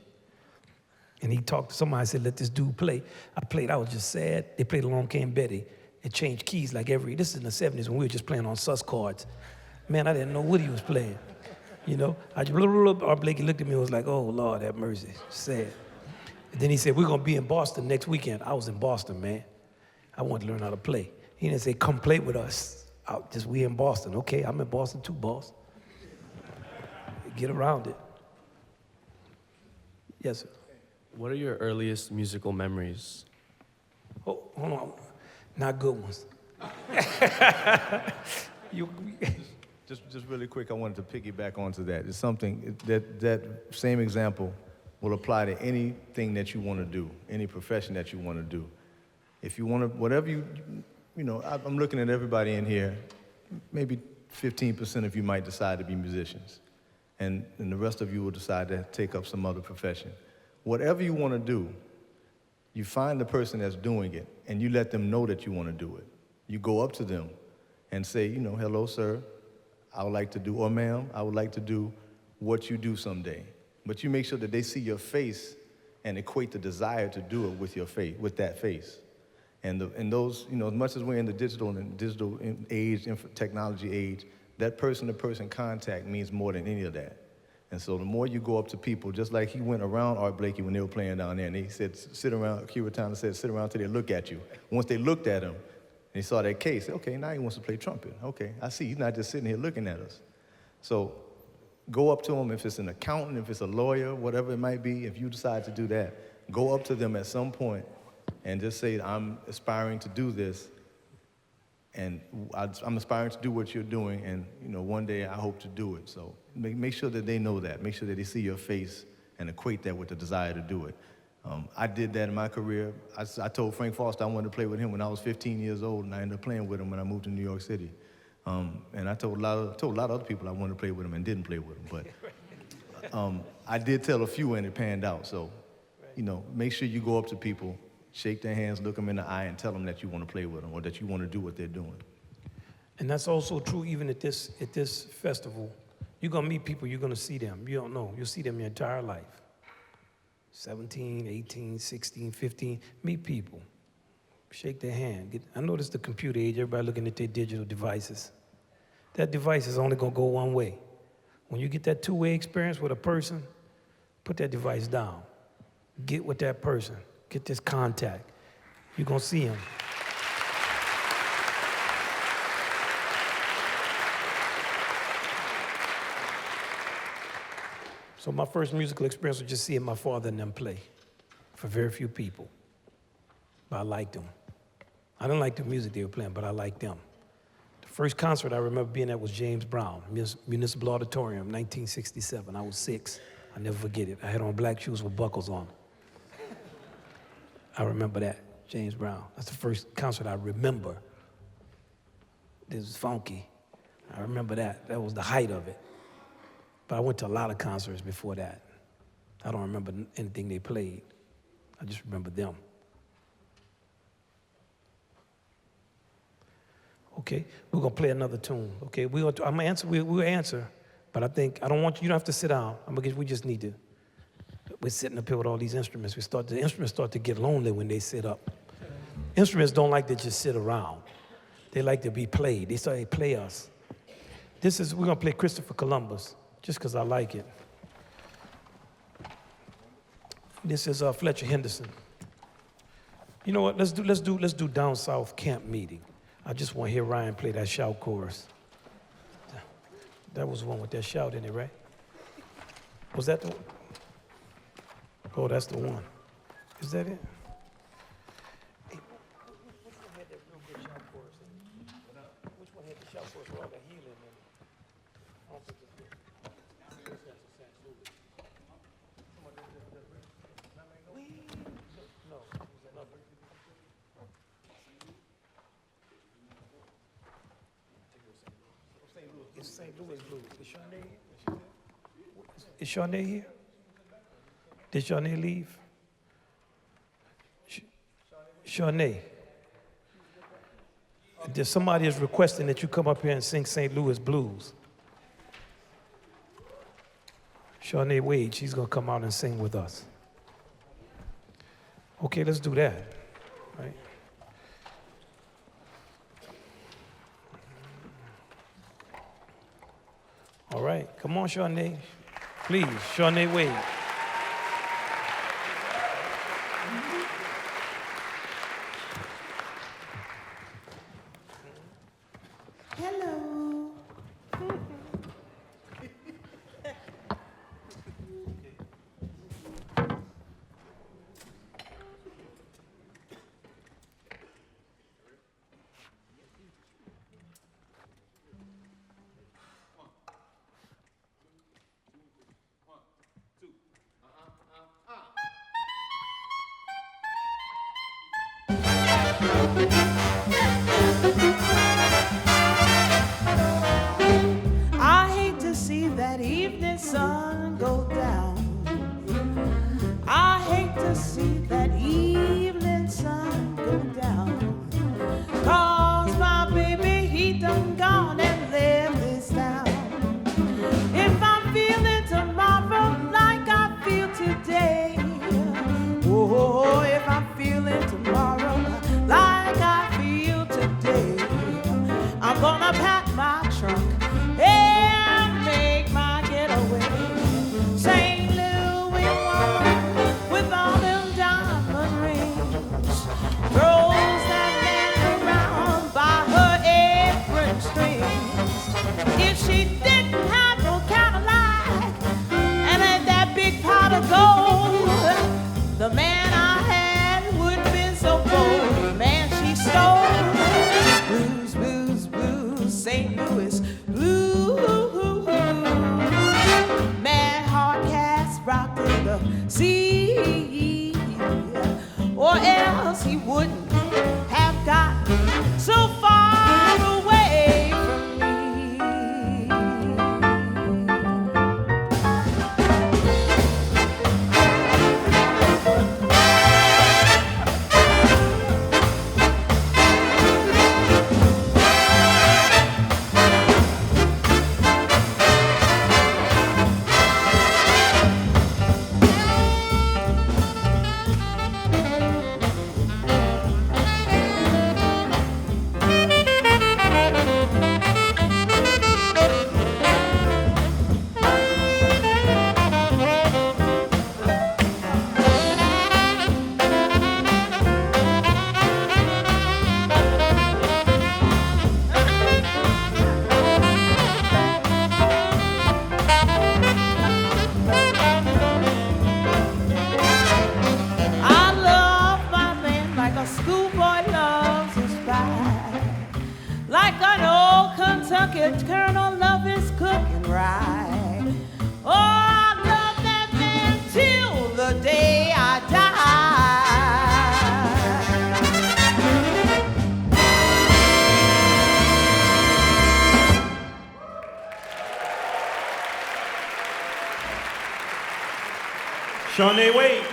And he talked to somebody, said, let this dude play. I played, I was just sad. They played Along Came Betty. It changed keys like this is in the 70s when we were just playing on sus chords. Man, I didn't know what he was playing. You know, Art Blakey looked at me and was like, oh, Lord, have mercy, sad. And then he said, we're gonna be in Boston next weekend. I was in Boston, man. I wanted to learn how to play. He didn't say, come play with us. We in Boston. Okay, I'm in Boston too, boss. Get around it. Yes, sir. What are your earliest musical memories? Oh, hold on. Not good ones. Just really quick, I wanted to piggyback onto that. It's something that same example will apply to anything that you want to do, any profession that you want to do. If you want to, whatever you know, I'm looking at everybody in here, maybe 15% of you might decide to be musicians, and the rest of you will decide to take up some other profession. Whatever you want to do, you find the person that's doing it, and you let them know that you want to do it. You go up to them and say, you know, hello, sir, I would like to do, or ma'am, I would like to do what you do someday. But you make sure that they see your face and equate the desire to do it with your face, with that face. And those, you know, as much as we're in the digital age, technology age, that person-to-person contact means more than any of that. And so the more you go up to people, just like he went around Art Blakey when they were playing down there, and he said, sit around, Akira Tana said, sit around till they look at you. Once they looked at him, and he saw that case, okay, now he wants to play trumpet. Okay, I see, he's not just sitting here looking at us. So go up to him, if it's an accountant, if it's a lawyer, whatever it might be, if you decide to do that, go up to them at some point and just say, I'm aspiring to do this, and I'm aspiring to do what you're doing, and you know, one day I hope to do it. So make sure that they know that. Make sure that they see your face and equate that with the desire to do it. I did that in my career. I told Frank Foster I wanted to play with him when I was 15 years old, and I ended up playing with him when I moved to New York City. And I told a lot of other people I wanted to play with them and didn't play with them. But I did tell a few and it panned out. So, you know, make sure you go up to people, shake their hands, look them in the eye, and tell them that you want to play with them or that you want to do what they're doing. And that's also true even at this festival. You're going to meet people, you're going to see them. You don't know. You'll see them your entire life. 17, 18, 16, 15. Meet people. Shake their hand. I know this is the computer age. Everybody looking at their digital devices. That device is only going to go one way. When you get that two-way experience with a person, put that device down. Get with that person. Get this contact. You're going to see him. So my first musical experience was just seeing my father and them play for very few people. But I liked them. I didn't like the music they were playing, but I liked them. The first concert I remember being at was James Brown, Municipal Auditorium, 1967. I was 6. I'll never forget it. I had on black shoes with buckles on. I remember that, James Brown. That's the first concert I remember. It was funky. I remember that. That was the height of it. But I went to a lot of concerts before that. I don't remember anything they played. I just remember them. Okay, we're gonna play another tune. Okay, I'm gonna answer. We'll answer, but I don't want you. You don't have to sit down. We just need to. We're sitting up here with all these instruments. The instruments start to get lonely when they sit up. Instruments don't like to just sit around. They like to be played. They play us. We're gonna play Christopher Columbus, just because I like it. This is Fletcher Henderson. You know what? Let's do Down South Camp Meeting. I just want to hear Ryan play that shout chorus. That was the one with that shout in it, right? Was that the one? Oh, that's the one. Is that it? Hey, which one had that real good shout chorus in it? Which one had the shout chorus with all the healing in it? I don't think it's good. This has the St. Louis. No, it was another. It's St. Louis Blues. Is Shanae here? Is Shanae here? Did Shanae leave? Shanae. Somebody is requesting that you come up here and sing St. Louis Blues. Shanae Wade, she's going to come out and sing with us. Okay, let's do that. Right? All right, come on, Shanae. Please, Shanae Wade. Hello. I hate to see that evening sun go down. I hate to see that evening sun go down. 'Cause my baby, he done gone and left this town. If I'm feeling tomorrow like I feel today, oh, if I'm feeling tomorrow like I feel today, I'm gonna pack my trunk and make my getaway. St. Louis woman with all them diamond rings throws that man around by her apron strings. If she didn't have no Cadillac and had that big pot of gold, the man I had wouldn't been so bold. The man she stole. Blues, blues, blues, St. Louis blues. Mad hard cats rocked in the sea, or else he wouldn't have gotten so far away from Shawnee Wade.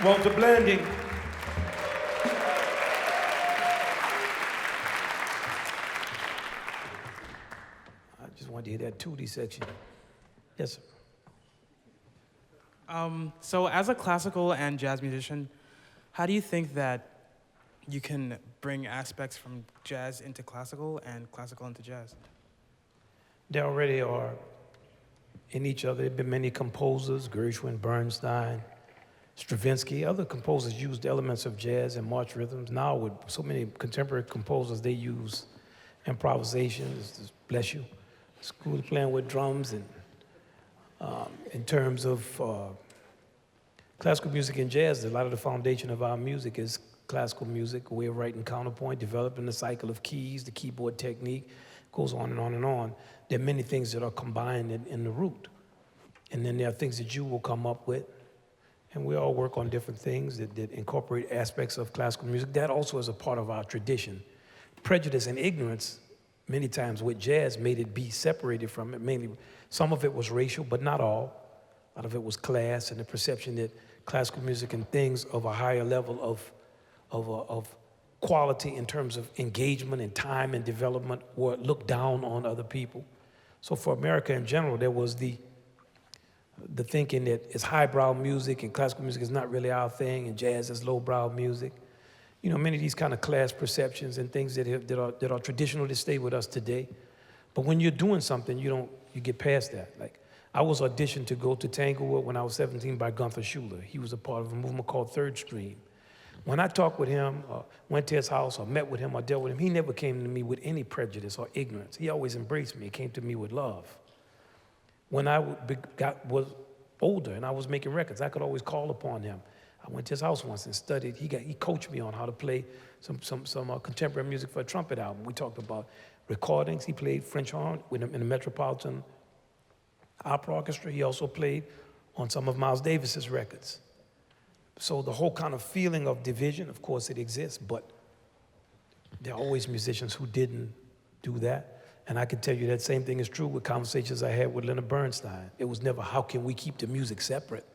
Walter Blanding. I just wanted to hear that Tootie section. Yes, sir. So as a classical and jazz musician, how do you think that you can bring aspects from jazz into classical and classical into jazz? They already are in each other. There have been many composers, Gershwin, Bernstein, Stravinsky. Other composers used elements of jazz and march rhythms. Now with so many contemporary composers, they use improvisation, bless you, school playing with drums. And in terms of classical music and jazz, a lot of the foundation of our music is classical music, a way of writing counterpoint, developing the cycle of keys, the keyboard technique, goes on and on and on. There are many things that are combined in the root. And then there are things that you will come up with. And we all work on different things that incorporate aspects of classical music. That also is a part of our tradition. Prejudice and ignorance, many times with jazz, made it be separated from it. Mainly, some of it was racial, but not all. A lot of it was class and the perception that classical music and things of a higher level of quality in terms of engagement and time and development were looked down on other people. So for America in general, there was the thinking that it's highbrow music and classical music is not really our thing and jazz is lowbrow music. You know, many of these kind of class perceptions and things that are traditional that stay with us today. But when you're doing something, you get past that. Like, I was auditioned to go to Tanglewood when I was 17 by Gunther Schuller. He was a part of a movement called Third Stream. When I talked with him, went to his house, or met with him, or dealt with him, he never came to me with any prejudice or ignorance. He always embraced me. He came to me with love. When I was older and I was making records, I could always call upon him. I went to his house once and studied. He coached me on how to play some contemporary music for a trumpet album. We talked about recordings. He played French horn in the Metropolitan Opera Orchestra. He also played on some of Miles Davis's records. So the whole kind of feeling of division, of course it exists, but there are always musicians who didn't do that. And I can tell you that same thing is true with conversations I had with Leonard Bernstein. It was never, how can we keep the music separate?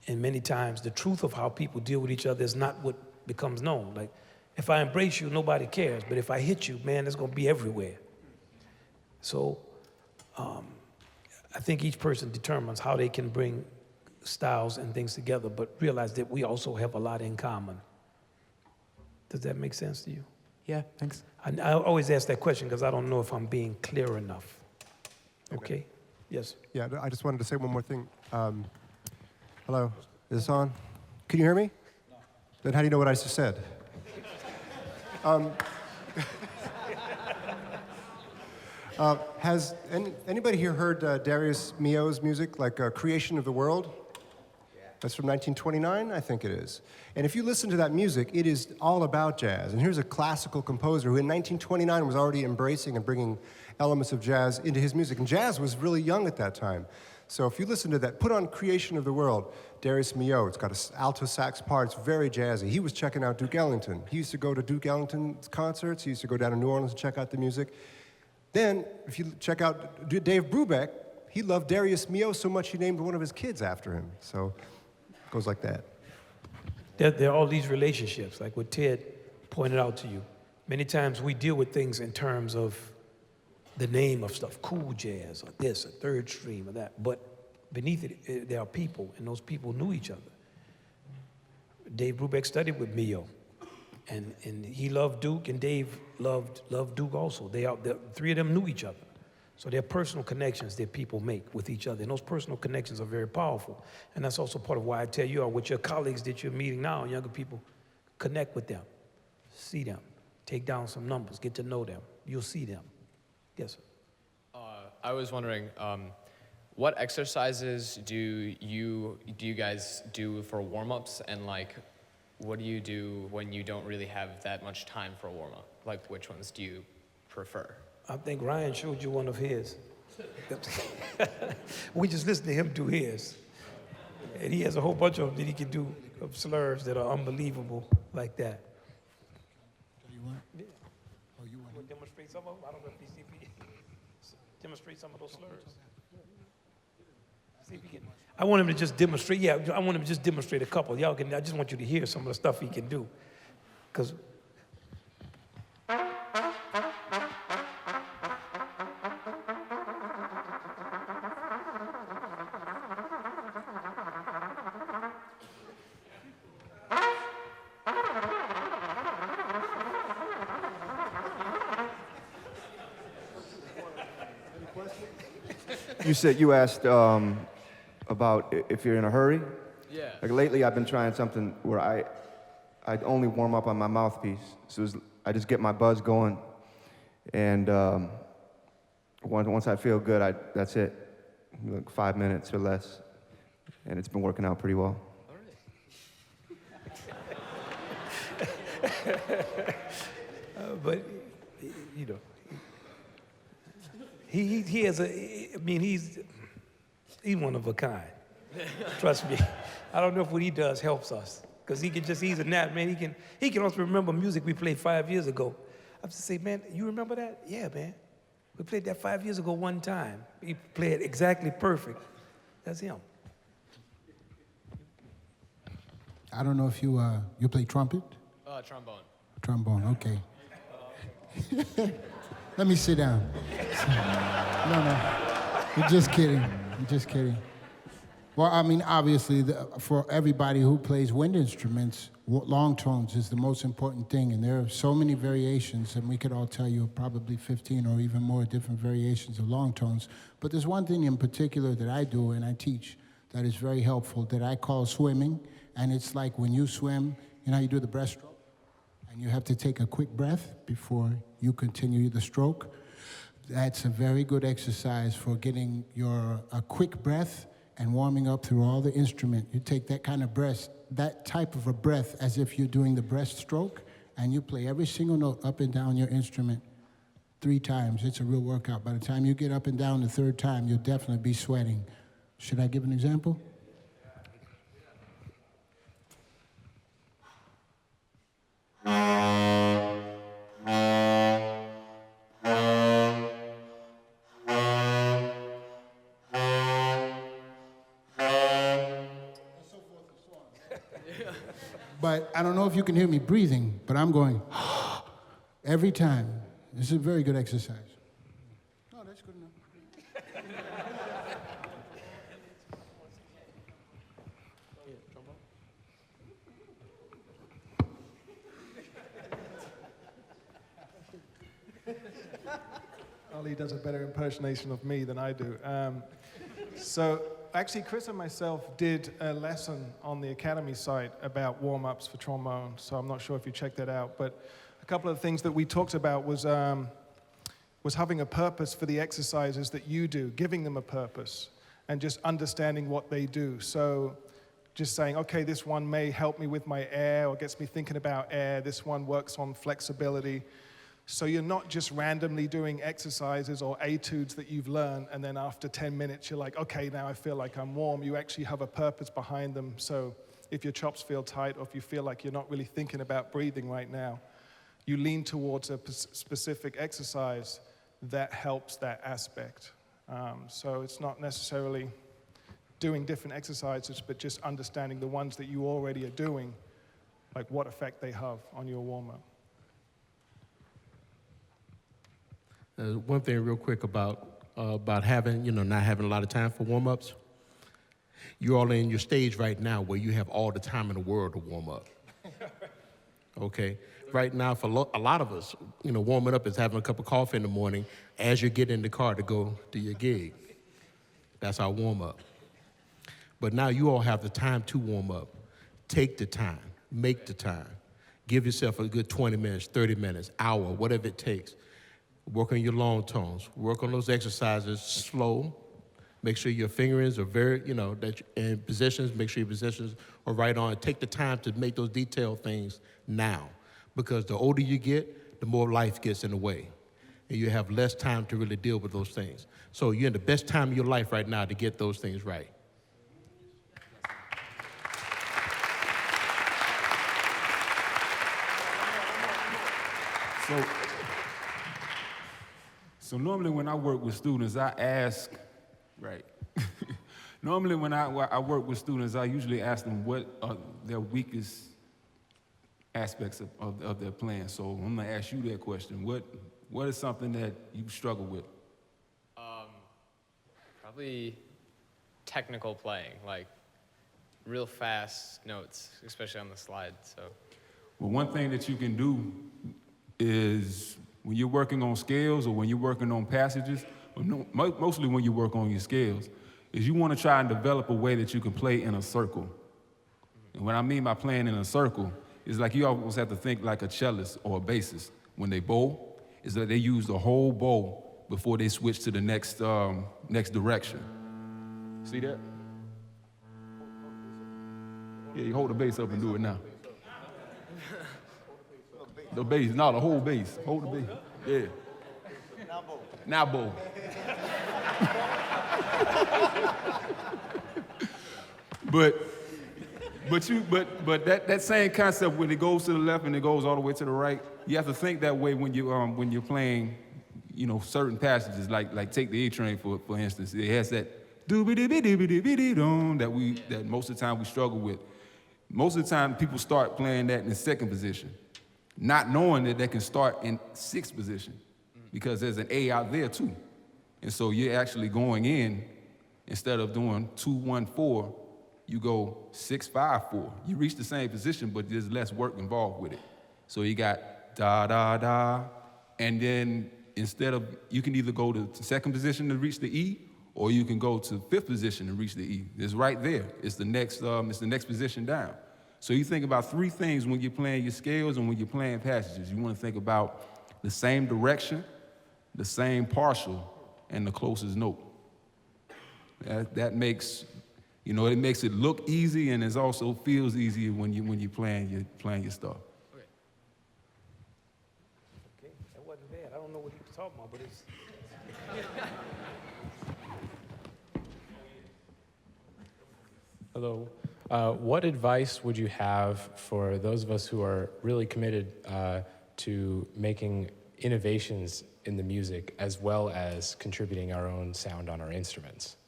And many times the truth of how people deal with each other is not what becomes known. Like, if I embrace you, nobody cares. But if I hit you, man, it's gonna be everywhere. So I think each person determines how they can bring styles and things together, but realize that we also have a lot in common. Does that make sense to you? Yeah, thanks. I always ask that question because I don't know if I'm being clear enough. Okay? Yes. Yeah, I just wanted to say one more thing. Hello, is this on? Can you hear me? No. Then how do you know what I just said? Has anybody here heard Darius Milhaud's music, like Creation of the World? That's from 1929, I think it is. And if you listen to that music, it is all about jazz. And here's a classical composer who in 1929 was already embracing and bringing elements of jazz into his music. And jazz was really young at that time. So if you listen to that, put on Creation of the World, Darius Milhaud. It's got an alto sax part. It's very jazzy. He was checking out Duke Ellington. He used to go to Duke Ellington's concerts. He used to go down to New Orleans and check out the music. Then, if you check out Dave Brubeck, he loved Darius Milhaud so much he named one of his kids after him. So it goes like that. There are all these relationships, like what Ted pointed out to you. Many times we deal with things in terms of the name of stuff, cool jazz, or this, or Third Stream, or that. But beneath it, there are people, and those people knew each other. Dave Brubeck studied with Milhaud, and he loved Duke, and Dave loved Duke also. The three of them knew each other. So there are personal connections that people make with each other, and those personal connections are very powerful. And that's also part of why I tell you all, with your colleagues that you're meeting now, younger people, connect with them, see them, take down some numbers, get to know them. You'll see them. Yes, sir. I was wondering, what exercises do you guys do for warm-ups, and like, what do you do when you don't really have that much time for a warm-up? Like, which ones do you prefer? I think Ryan showed you one of his. We just listened to him do his. And he has a whole bunch of them that he can do, of slurs that are unbelievable like that. You want? Yeah. Oh, you want? We'll demonstrate some of them? I don't know if these demonstrate some of those slurs? See if he can. I want him to just demonstrate. Yeah, I want him to just demonstrate a couple. Y'all can. I just want you to hear some of the stuff he can do, because. You asked about if you're in a hurry. Yeah. Like lately, I've been trying something where I only warm up on my mouthpiece. So I just get my buzz going, and once I feel good, that's it. Like 5 minutes or less, and it's been working out pretty well. But you know, he has a. I mean, he's one of a kind. Trust me. I don't know if what he does helps us, because he's a nat man. He can also remember music we played 5 years ago. I have to say, man, you remember that? Yeah, man. We played that 5 years ago one time. He played it exactly perfect. That's him. I don't know if you play trumpet? Trombone. Trombone, okay. Let me sit down. No. You're just kidding. I'm just kidding. Well, I mean, obviously, for everybody who plays wind instruments, long tones is the most important thing, and there are so many variations, and we could all tell you probably 15 or even more different variations of long tones. But there's one thing in particular that I do and I teach that is very helpful that I call swimming, and it's like when you swim, you know how you do the breaststroke? And you have to take a quick breath before you continue the stroke. That's a very good exercise for getting a quick breath and warming up through all the instrument. You take that kind of breath, that type of a breath as if you're doing the breaststroke, and you play every single note up and down your instrument 3 times. It's a real workout. By the time you get up and down the 3rd time, you'll definitely be sweating. Should I give an example? But I don't know if you can hear me breathing, but I'm going every time. This is a very good exercise. Oh, that's good enough. Ali does a better impersonation of me than I do. So actually, Chris and myself did a lesson on the Academy site about warm-ups for trombone, so I'm not sure if you checked that out, but a couple of things that we talked about was having a purpose for the exercises that you do, giving them a purpose, and just understanding what they do. So just saying, okay, this one may help me with my air or gets me thinking about air, this one works on flexibility. So you're not just randomly doing exercises or etudes that you've learned, and then after 10 minutes, you're like, okay, now I feel like I'm warm. You actually have a purpose behind them. So if your chops feel tight, or if you feel like you're not really thinking about breathing right now, you lean towards a specific exercise that helps that aspect. So it's not necessarily doing different exercises, but just understanding the ones that you already are doing, like what effect they have on your warm-up. One thing real quick about having, not having a lot of time for warm-ups. You're all in your stage right now where you have all the time in the world to warm up. Okay? Right now, for a lot of us, warming up is having a cup of coffee in the morning as you get in the car to go to your gig. That's our warm-up. But now you all have the time to warm up. Take the time. Make the time. Give yourself a good 20 minutes, 30 minutes, hour, whatever it takes. Work on your long tones. Work on those exercises slow. Make sure your fingerings are very, in positions. Make sure your positions are right on. Take the time to make those detailed things now. Because the older you get, the more life gets in the way. And you have less time to really deal with those things. So you're in the best time of your life right now to get those things right. So normally when I work with students, I ask, right. Normally when I work with students, I usually ask them what are their weakest aspects of their playing. So I'm gonna ask you that question. What is something that you struggle with? Probably technical playing, like real fast notes, especially on the slide. So, Well, one thing that you can do is when you're working on scales or when you're working on passages, or mostly when you work on your scales, is you want to try and develop a way that you can play in a circle. And what I mean by playing in a circle is like you always have to think like a cellist or a bassist. When they bow, is that they use the whole bow before they switch to the next direction. See that? Yeah, you hold the bass up and do it now. The bass, no, the whole bass. Hold the bass. Yeah. Now bow. But that same concept when it goes to the left and it goes all the way to the right, you have to think that way when you're playing, certain passages. Like take the A Train for instance. It has that doobie-dee-bee-dee-bee-dee-dee-dee-dee that most of the time we struggle with. Most of the time people start playing that in the second position, not knowing that they can start in sixth position because there's an A out there too. And so you're actually going in, instead of doing 2-1-4, you go 6-5-4. You reach the same position, but there's less work involved with it. So you got da-da-da, and then you can either go to the second position to reach the E, or you can go to fifth position and reach the E. It's right there. It's the next position down. So you think about three things when you're playing your scales and when you're playing passages. You want to think about the same direction, the same partial, and the closest note. That makes, it makes it look easy, and it also feels easier when you're playing your stuff. Okay, that wasn't bad. I don't know what he was talking about, but it's. Hello. What advice would you have for those of us who are really committed to making innovations in the music as well as contributing our own sound on our instruments?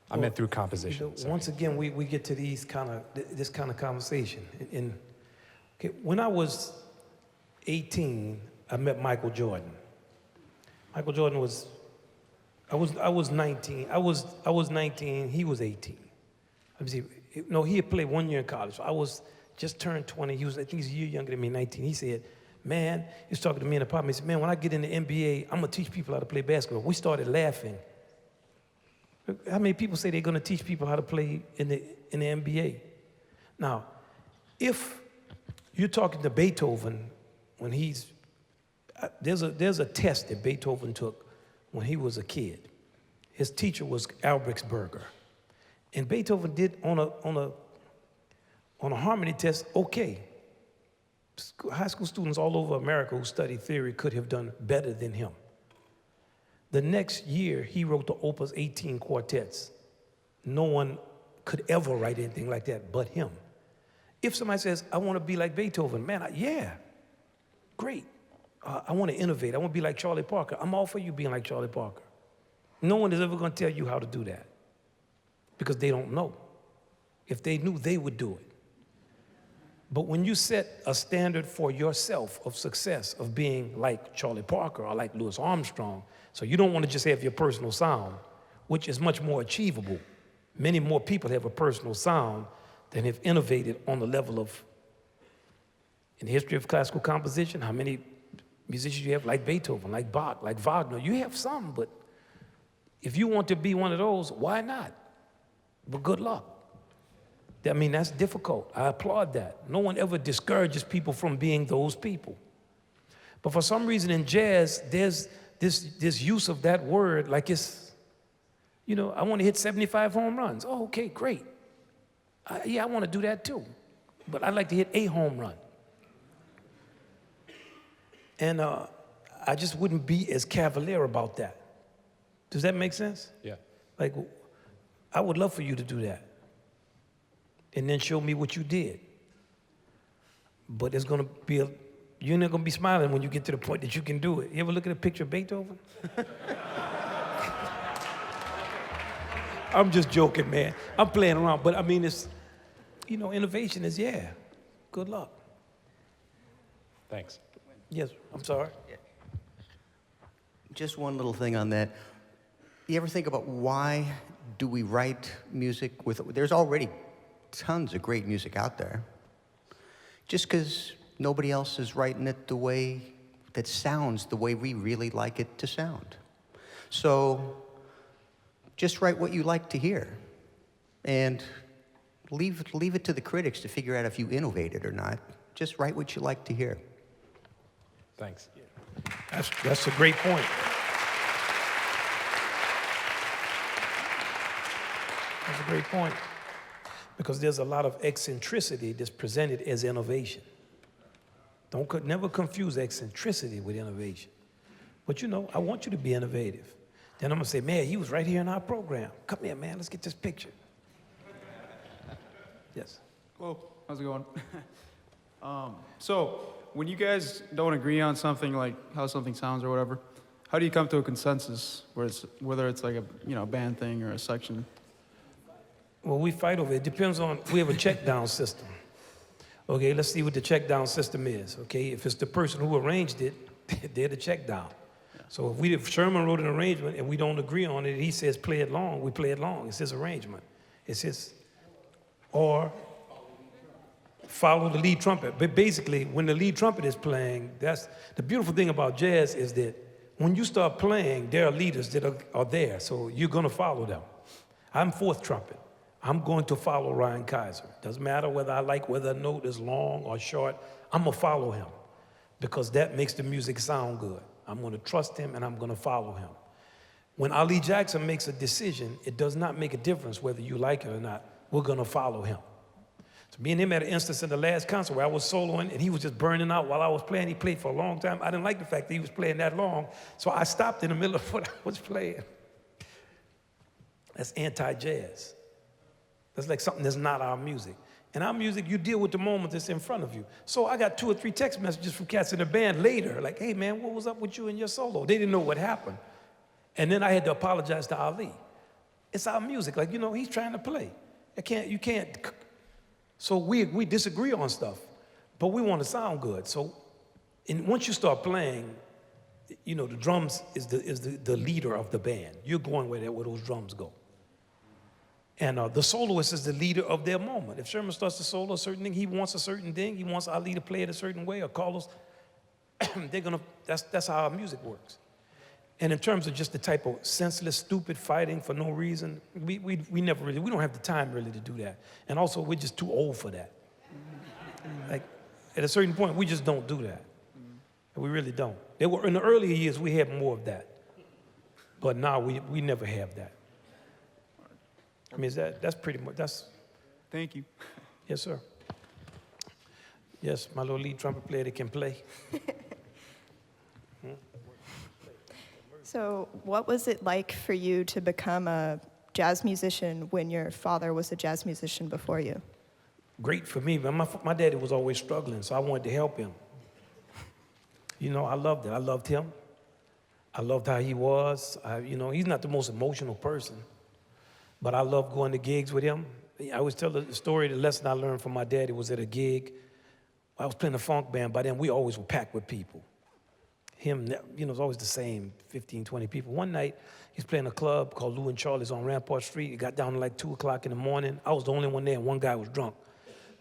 I meant through composition. Once again, we get to this kind of conversation. When I was 18, I met Michael Jordan. Michael Jordan was, I was 19. I was 19. He was 18. He had played 1 year in college. I was just turned 20. I think he's a year younger than me, 19. He said, man, he was talking to me in the apartment. He said, man, when I get in the NBA, I'm going to teach people how to play basketball. We started laughing. How many people say they're going to teach people how to play in the NBA? Now, if you're talking to Beethoven when there's a test that Beethoven took when he was a kid. His teacher was Albrechtsberger. And Beethoven did on a harmony test okay. High school students all over America who study theory could have done better than him. The next year, he wrote the Opus 18 quartets. No one could ever write anything like that but him. If somebody says, I want to be like Beethoven, man, yeah, great. I want to innovate. I want to be like Charlie Parker. I'm all for you being like Charlie Parker. No one is ever going to tell you how to do that because they don't know. If they knew, they would do it. But when you set a standard for yourself of success, of being like Charlie Parker or like Louis Armstrong, so you don't want to just have your personal sound, which is much more achievable. Many more people have a personal sound than have innovated on the level of, in the history of classical composition, how many musicians you have like Beethoven, like Bach, like Wagner. You have some, but if you want to be one of those, why not? But good luck. I mean, that's difficult. I applaud that. No one ever discourages people from being those people. But for some reason in jazz, there's this use of that word like it's, I want to hit 75 home runs. Oh, okay, great. I want to do that too. But I'd like to hit a home run. And I just wouldn't be as cavalier about that. Does that make sense? Yeah. Like, I would love for you to do that. And then show me what you did. But there's going to be You're not gonna be smiling when you get to the point that you can do it. You ever look at a picture of Beethoven? I'm just joking, man. I'm playing around, but I mean, it's, you know, innovation is, yeah, good luck. Thanks. Yes, I'm sorry. Just one little thing on that. You ever think about why do we write music there's already tons of great music out there. Just because nobody else is writing it the way that sounds the way we really like it to sound. So just write what you like to hear and leave it to the critics to figure out if you innovated or not. Just write what you like to hear. Thanks. That's a great point. That's a great point. Because there's a lot of eccentricity that's presented as innovation. Never confuse eccentricity with innovation. But you know, I want you to be innovative. Then I'm gonna say, man, he was right here in our program. Come here, man, let's get this picture. Yes. Hello, how's it going? So, when you guys don't agree on something, like how something sounds or whatever, how do you come to a consensus, whether it's like a band thing or a section? Well, we fight over it. It depends on, we have a check down system. Okay, let's see what the check down system is. Okay, if it's the person who arranged it, they're the check down. So if Sherman wrote an arrangement and we don't agree on it, he says play it long, we play it long. It's his arrangement. It's his, or follow the lead trumpet. But basically, when the lead trumpet is playing, that's the beautiful thing about jazz is that when you start playing, there are leaders that are there, so you're gonna follow them. I'm fourth trumpet. I'm going to follow Ryan Kaiser. Doesn't matter whether I like whether a note is long or short, I'm gonna follow him because that makes the music sound good. I'm gonna trust him and I'm gonna follow him. When Ali Jackson makes a decision, it does not make a difference whether you like it or not. We're gonna follow him. So me and him had an instance in the last concert where I was soloing and he was just burning out while I was playing. He played for a long time. I didn't like the fact that he was playing that long, so I stopped in the middle of what I was playing. That's anti-jazz. That's like something that's not our music. In our music, you deal with the moment that's in front of you. So I got 2 or 3 text messages from cats in the band later, like, hey man, what was up with you and your solo? They didn't know what happened. And then I had to apologize to Ali. It's our music, like, you know, he's trying to play. You can't. So we disagree on stuff, but we want to sound good. So once you start playing, you know, the drums is the leader of the band. You're going where those drums go. And the soloist is the leader of their moment. If Sherman starts to solo a certain thing, he wants a certain thing. He wants Ali to play it a certain way, or Carlos. That's how our music works. And in terms of just the type of senseless, stupid fighting for no reason, we don't have the time really to do that. And also, we're just too old for that. Like, at a certain point, we just don't do that. We really don't. In the earlier years, we had more of that. But now we never have that. I mean, that's pretty much, Thank you. Yes, sir. Yes, my little lead trumpet player that can play. So what was it like for you to become a jazz musician when your father was a jazz musician before you? Great for me, but my daddy was always struggling, so I wanted to help him. You know, I loved it. I loved him. I loved how he was. You know, he's not the most emotional person, but I loved going to gigs with him. I always tell the story, the lesson I learned from my daddy was at a gig. I was playing a funk band. By then, we always were packed with people. Him, you know, it was always the same 15, 20 people. One night, he's playing a club called Lou and Charlie's on Rampart Street. It got down to like 2 o'clock in the morning. I was the only one there, and one guy was drunk.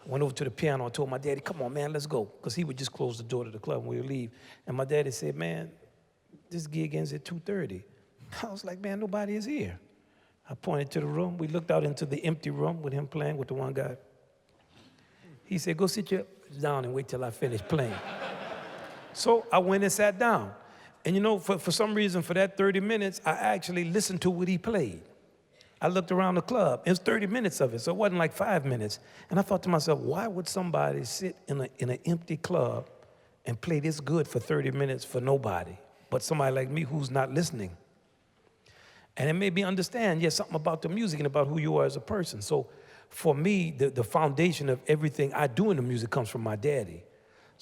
I went over to the piano and told my daddy, come on, man, let's go. Because he would just close the door to the club when we would leave. And my daddy said, man, this gig ends at 2:30. I was like, man, nobody is here. I pointed to the room. We looked out into the empty room with him playing with the one guy. He said, go sit your down and wait till I finish playing. So I went and sat down. And you know, for some reason, for that 30 minutes, I actually listened to what he played. I looked around the club. It was 30 minutes of it, so it wasn't like 5 minutes. And I thought to myself, why would somebody sit in an empty club and play this good for 30 minutes for nobody, but somebody like me who's not listening? And it made me understand, yes, something about the music and about who you are as a person. So for me, the foundation of everything I do in the music comes from my daddy.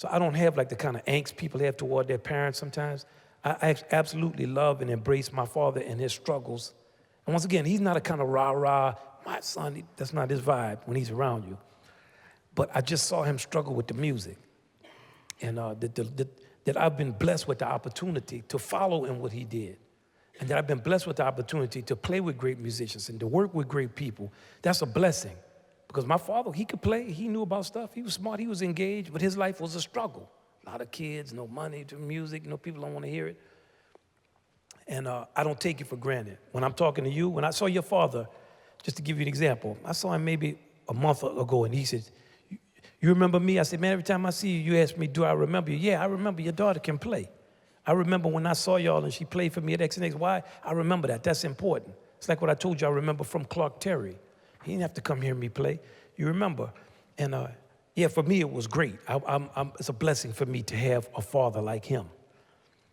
So I don't have like the kind of angst people have toward their parents sometimes. I absolutely love and embrace my father and his struggles. And once again, he's not a kind of rah-rah, my son, that's not his vibe when he's around you. But I just saw him struggle with the music. And that I've been blessed with the opportunity to follow in what he did. And that I've been blessed with the opportunity to play with great musicians and to work with great people. That's a blessing. Because my father, he could play, he knew about stuff, he was smart, he was engaged, but his life was a struggle. A lot of kids, no money to music, people don't want to hear it. And I don't take it for granted. When I'm talking to you, when I saw your father, just to give you an example, I saw him maybe a month ago and he said, "You remember me?" I said, "Man, every time I see you, you ask me, do I remember you?" "Yeah, I remember your daughter can play. I remember when I saw y'all and she played for me at X and X. Why? I remember that. That's important." It's like what I told you I remember from Clark Terry. He didn't have to come hear me play. You remember. And yeah, for me, it was great. It's a blessing for me to have a father like him.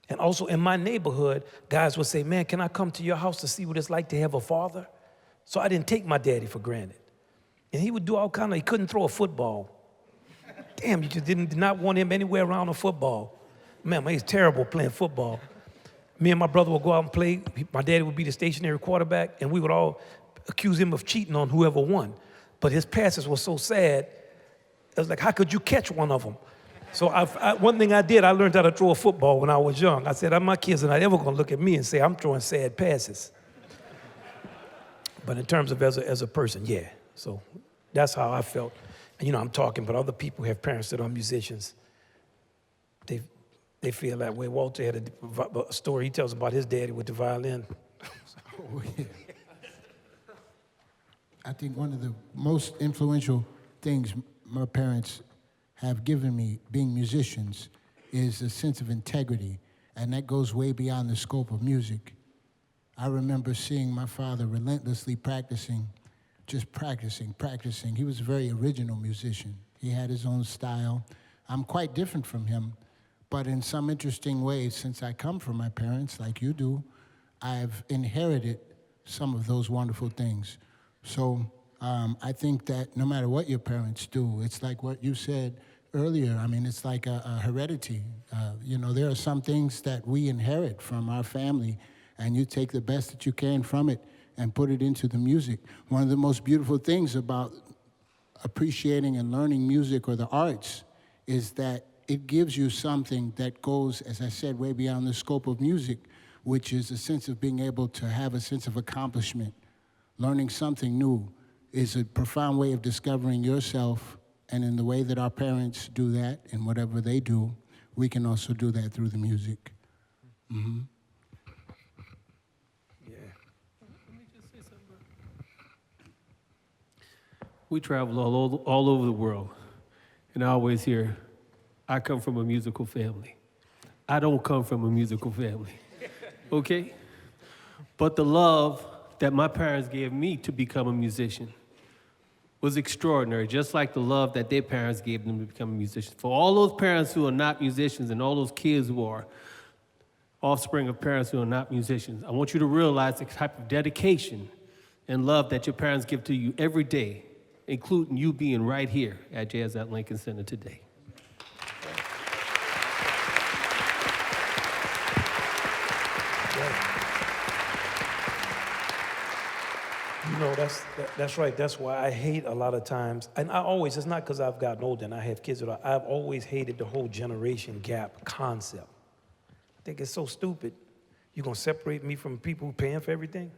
And also in my neighborhood, guys would say, "Man, can I come to your house to see what it's like to have a father?" So I didn't take my daddy for granted. And he would do all kind of, he couldn't throw a football. Damn, you just did not want him anywhere around a football. Man, he's terrible playing football. Me and my brother would go out and play. My daddy would be the stationary quarterback, and we would all accuse him of cheating on whoever won. But his passes were so sad, it was like, how could you catch one of them? So one thing I did, I learned how to throw a football when I was young. I said, my kids are not ever going to look at me and say, I'm throwing sad passes. But in terms of as a person, yeah. So that's how I felt. And, I'm talking, but other people have parents that are musicians. They feel that way. Walter had a story he tells about his daddy with the violin. Oh, yeah. I think one of the most influential things my parents have given me, being musicians, is a sense of integrity, and that goes way beyond the scope of music. I remember seeing my father relentlessly practicing, just practicing. He was a very original musician. He had his own style. I'm quite different from him, but in some interesting ways, since I come from my parents, like you do, I've inherited some of those wonderful things. So I think that no matter what your parents do, it's like what you said earlier. I mean, it's like a heredity. There are some things that we inherit from our family, and you take the best that you can from it and put it into the music. One of the most beautiful things about appreciating and learning music or the arts is that it gives you something that goes, as I said, way beyond the scope of music, which is a sense of being able to have a sense of accomplishment. Learning something new is a profound way of discovering yourself, and in the way that our parents do that and whatever they do, we can also do that through the music. Mm-hmm. We travel all over the world, and I always hear, I come from a musical family. I don't come from a musical family, okay? But the love that my parents gave me to become a musician was extraordinary, just like the love that their parents gave them to become a musician. For all those parents who are not musicians and all those kids who are offspring of parents who are not musicians, I want you to realize the type of dedication and love that your parents give to you every day, including you being right here at Jazz at Lincoln Center today. That's right. That's why I hate a lot of times, and it's not because I've gotten older and I have kids, but I've always hated the whole generation gap concept. I think it's so stupid. You're going to separate me from people who are paying for everything?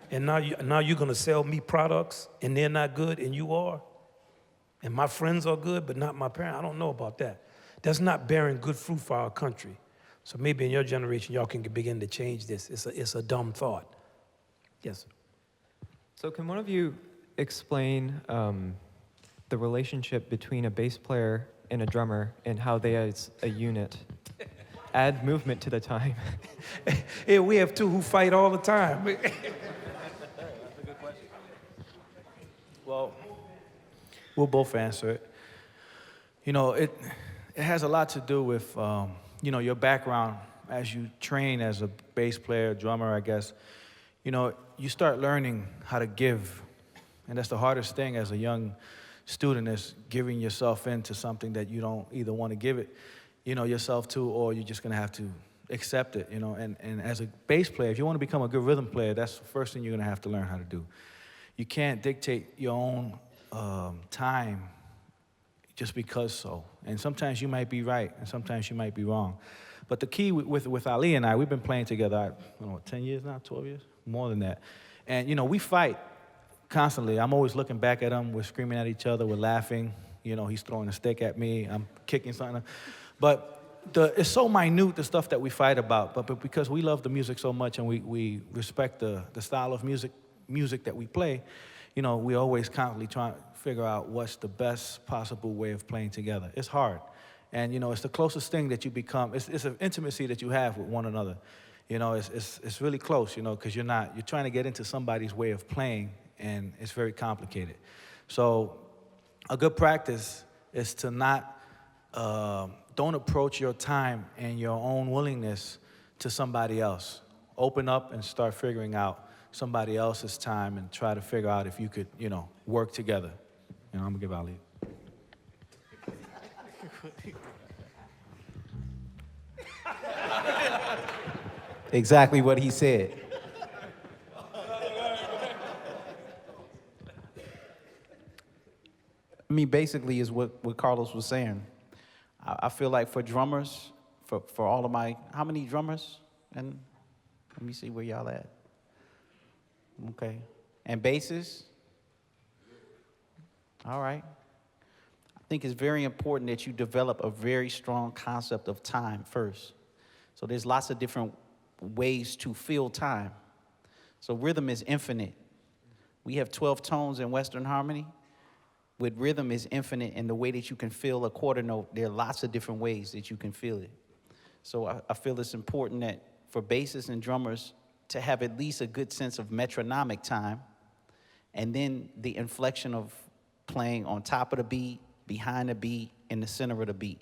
And now you're going to sell me products, and they're not good, and you are? And my friends are good, but not my parents? I don't know about that. That's not bearing good fruit for our country. So maybe in your generation, y'all can begin to change this. It's a dumb thought. Yes. So can one of you explain the relationship between a bass player and a drummer and how they, as a unit, add movement to the time? Yeah, we have two who fight all the time. That's a good question. Well, we'll both answer it. It has a lot to do with, your background as you train as a bass player, drummer, I guess. You start learning how to give, and that's the hardest thing as a young student is giving yourself into something that you don't either want to give it, yourself to, or you're just going to have to accept it, And as a bass player, if you want to become a good rhythm player, that's the first thing you're going to have to learn how to do. You can't dictate your own time just because so. And sometimes you might be right, and sometimes you might be wrong. But the key with Ali and I, we've been playing together, I don't know, 10 years now, 12 years? More than that. And, we fight constantly. I'm always looking back at him. We're screaming at each other. We're laughing. He's throwing a stick at me. I'm kicking something. But it's so minute, the stuff that we fight about. But because we love the music so much and we respect the style of music that we play, we always constantly try to figure out what's the best possible way of playing together. It's hard. And, it's the closest thing that you become. It's an intimacy that you have with one another. It's really close, because you're trying to get into somebody's way of playing, and it's very complicated. So a good practice is to don't approach your time and your own willingness to somebody else. Open up and start figuring out somebody else's time and try to figure out if you could, work together. I'm gonna give Ali. Exactly what he said. I mean, basically is what Carlos was saying. I feel like for drummers, for all of how many drummers? And let me see where y'all at. Okay. And basses? All right. I think it's very important that you develop a very strong concept of time first. So there's lots of different ways to feel time. So rhythm is infinite. We have 12 tones in Western harmony. With rhythm is infinite in the way that you can feel a quarter note. There are lots of different ways that you can feel it. So I feel it's important that for bassists and drummers to have at least a good sense of metronomic time, and then the inflection of playing on top of the beat, behind the beat, in the center of the beat.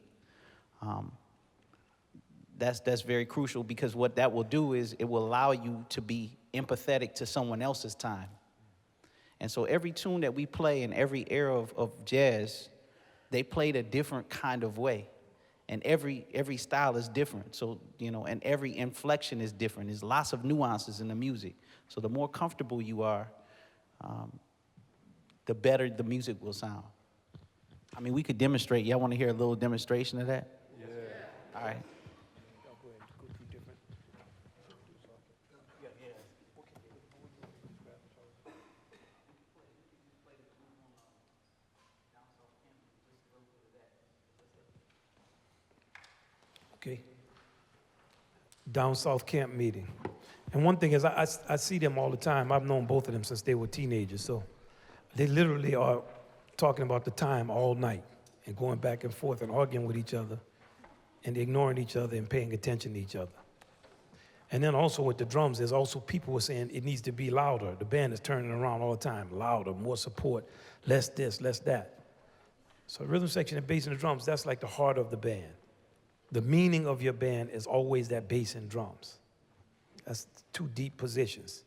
That's very crucial, because what that will do is it will allow you to be empathetic to someone else's time. And so every tune that we play in every era of jazz, they played a different kind of way. And every style is different. So, and every inflection is different. There's lots of nuances in the music. So the more comfortable you are, the better the music will sound. I mean, we could demonstrate. Y'all want to hear a little demonstration of that? Yeah. All right. Okay. Down South camp meeting. And one thing is, I see them all the time. I've known both of them since they were teenagers. So they literally are talking about the time all night and going back and forth and arguing with each other and ignoring each other and paying attention to each other. And then also with the drums, there's also people who are saying it needs to be louder. The band is turning around all the time. Louder, more support, less this, less that. So rhythm section and bass and the drums, that's like the heart of the band. The meaning of your band is always that bass and drums. That's two deep positions.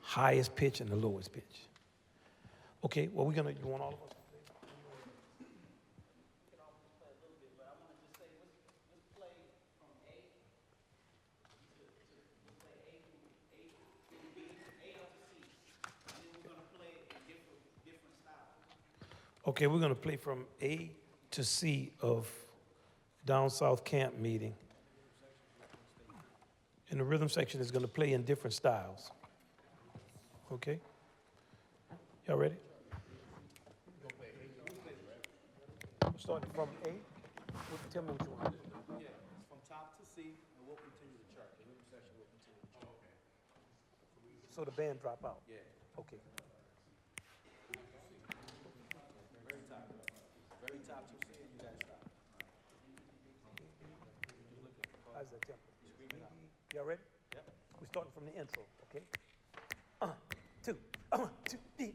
Highest pitch and the lowest pitch. Okay, well, you want all of us? Okay, we're going to play from A to C of Down South Camp meeting. And the rhythm section is going to play in different styles. Okay? Y'all ready? Starting from A. Tell me what you want to do. Yeah, from top to C, and we'll continue the chart. The rhythm section will continue the chart. Okay. So the band drop out? Yeah. Okay. Very top. Very top to C, and you guys stop. How's that tempo? Y'all ready? Yep. We're starting from the intro, okay? 2, 1, 2, 3,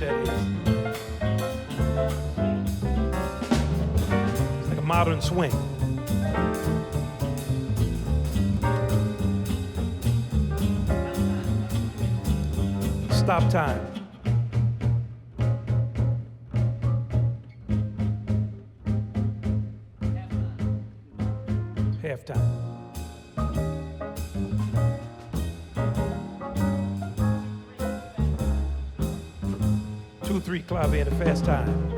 that is. It's like a modern swing. Stop time. Halftime. Two, three, clave at a fast time.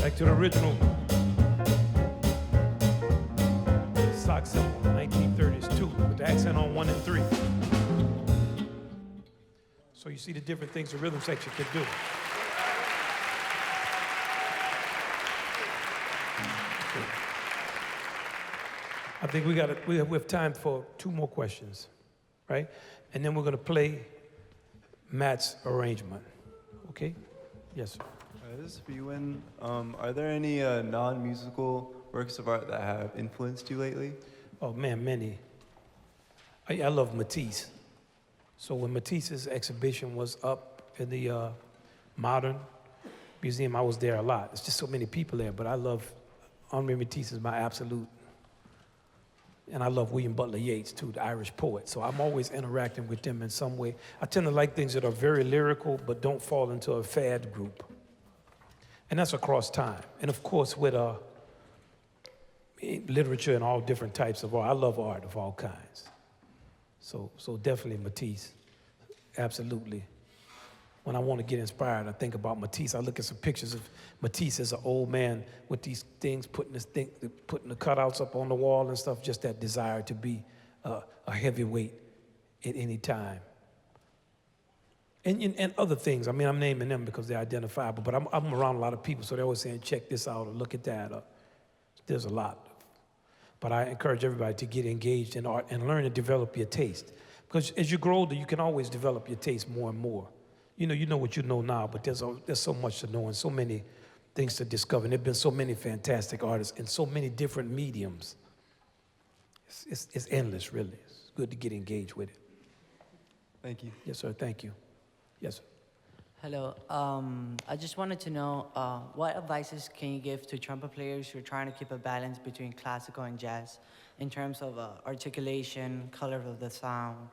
Back to the original sock symbol, 1930s, 2, with the accent on 1 and 3. So you see the different things the rhythm section can do. I think we have time for 2 more questions, right? And then we're going to play Matt's arrangement. Okay? Yes, sir. This is for you, Wynn. Are there any non-musical works of art that have influenced you lately? Oh man, many. I love Matisse. So when Matisse's exhibition was up in the Modern Museum, I was there a lot. There's just so many people there, but I love Henri Matisse is my absolute. And I love William Butler Yeats too, the Irish poet. So I'm always interacting with them in some way. I tend to like things that are very lyrical, but don't fall into a fad group. And that's across time. And of course, with literature and all different types of art. I love art of all kinds. So definitely Matisse, absolutely. When I want to get inspired, I think about Matisse. I look at some pictures of Matisse as an old man with these things, putting the cutouts up on the wall and stuff, just that desire to be a heavyweight at any time. And other things. I mean, I'm naming them because they're identifiable, but I'm around a lot of people, so they're always saying, check this out or look at that. There's a lot. But I encourage everybody to get engaged in art and learn to develop your taste. Because as you grow older, you can always develop your taste more and more. You know what you know now, but there's so much to know and so many things to discover. And there have been so many fantastic artists in so many different mediums. It's endless, really. It's good to get engaged with it. Thank you. Yes, sir. Thank you. Yes, sir. Hello. I just wanted to know what advices can you give to trumpet players who are trying to keep a balance between classical and jazz in terms of articulation, color of the sound,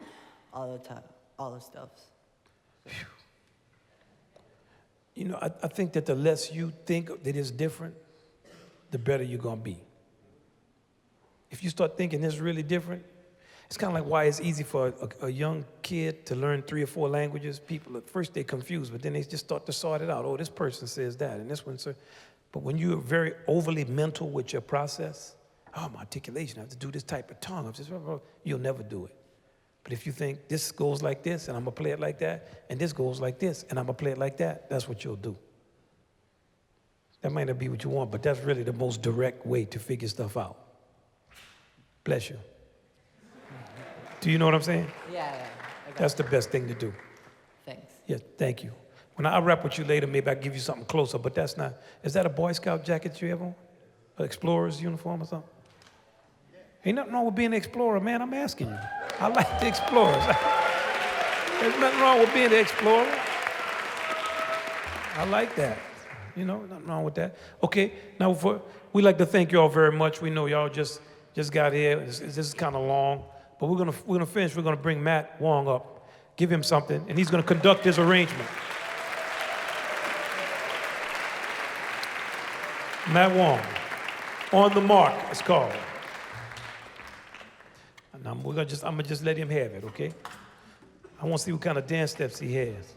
all the stuff. You know, I think that the less you think that it's different, the better you're going to be. If you start thinking it's really different, it's kind of like why it's easy for a young kid to learn 3 or 4 languages. People, at first they're confused, but then they just start to sort it out. Oh, this person says that, and this one says. But when you're very overly mental with your process, oh, my articulation, I have to do this type of tongue, you'll never do it. But if you think this goes like this, and I'm going to play it like that, and this goes like this, and I'm going to play it like that, that's what you'll do. That might not be what you want, but that's really the most direct way to figure stuff out. Bless you. Do you know what I'm saying? Yeah. That's the best thing to do. Thanks. Yeah, thank you. When I rap with you later, maybe I'll give you something closer, but that's not. Is that a Boy Scout jacket you have on? An explorer's uniform or something? Ain't nothing wrong with being an explorer, man. I'm asking you. I like the explorers. There's nothing wrong with being an explorer. I like that. You know, nothing wrong with that. Okay, now we'd like to thank you all very much. We know y'all just got here. This is kind of long. But we're gonna finish. We're gonna bring Matt Wong up, give him something, and he's gonna conduct his arrangement. Matt Wong, On the Mark, it's called. And I'm gonna just let him have it, okay? I want to see what kind of dance steps he has.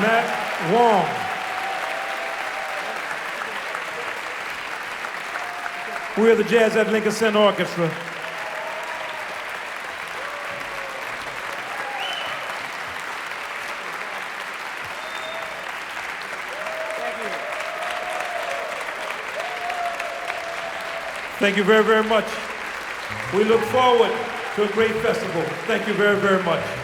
Matt Wong. We're the Jazz at Lincoln Center Orchestra. Thank you very, very much. We look forward to a great festival. Thank you very, very much.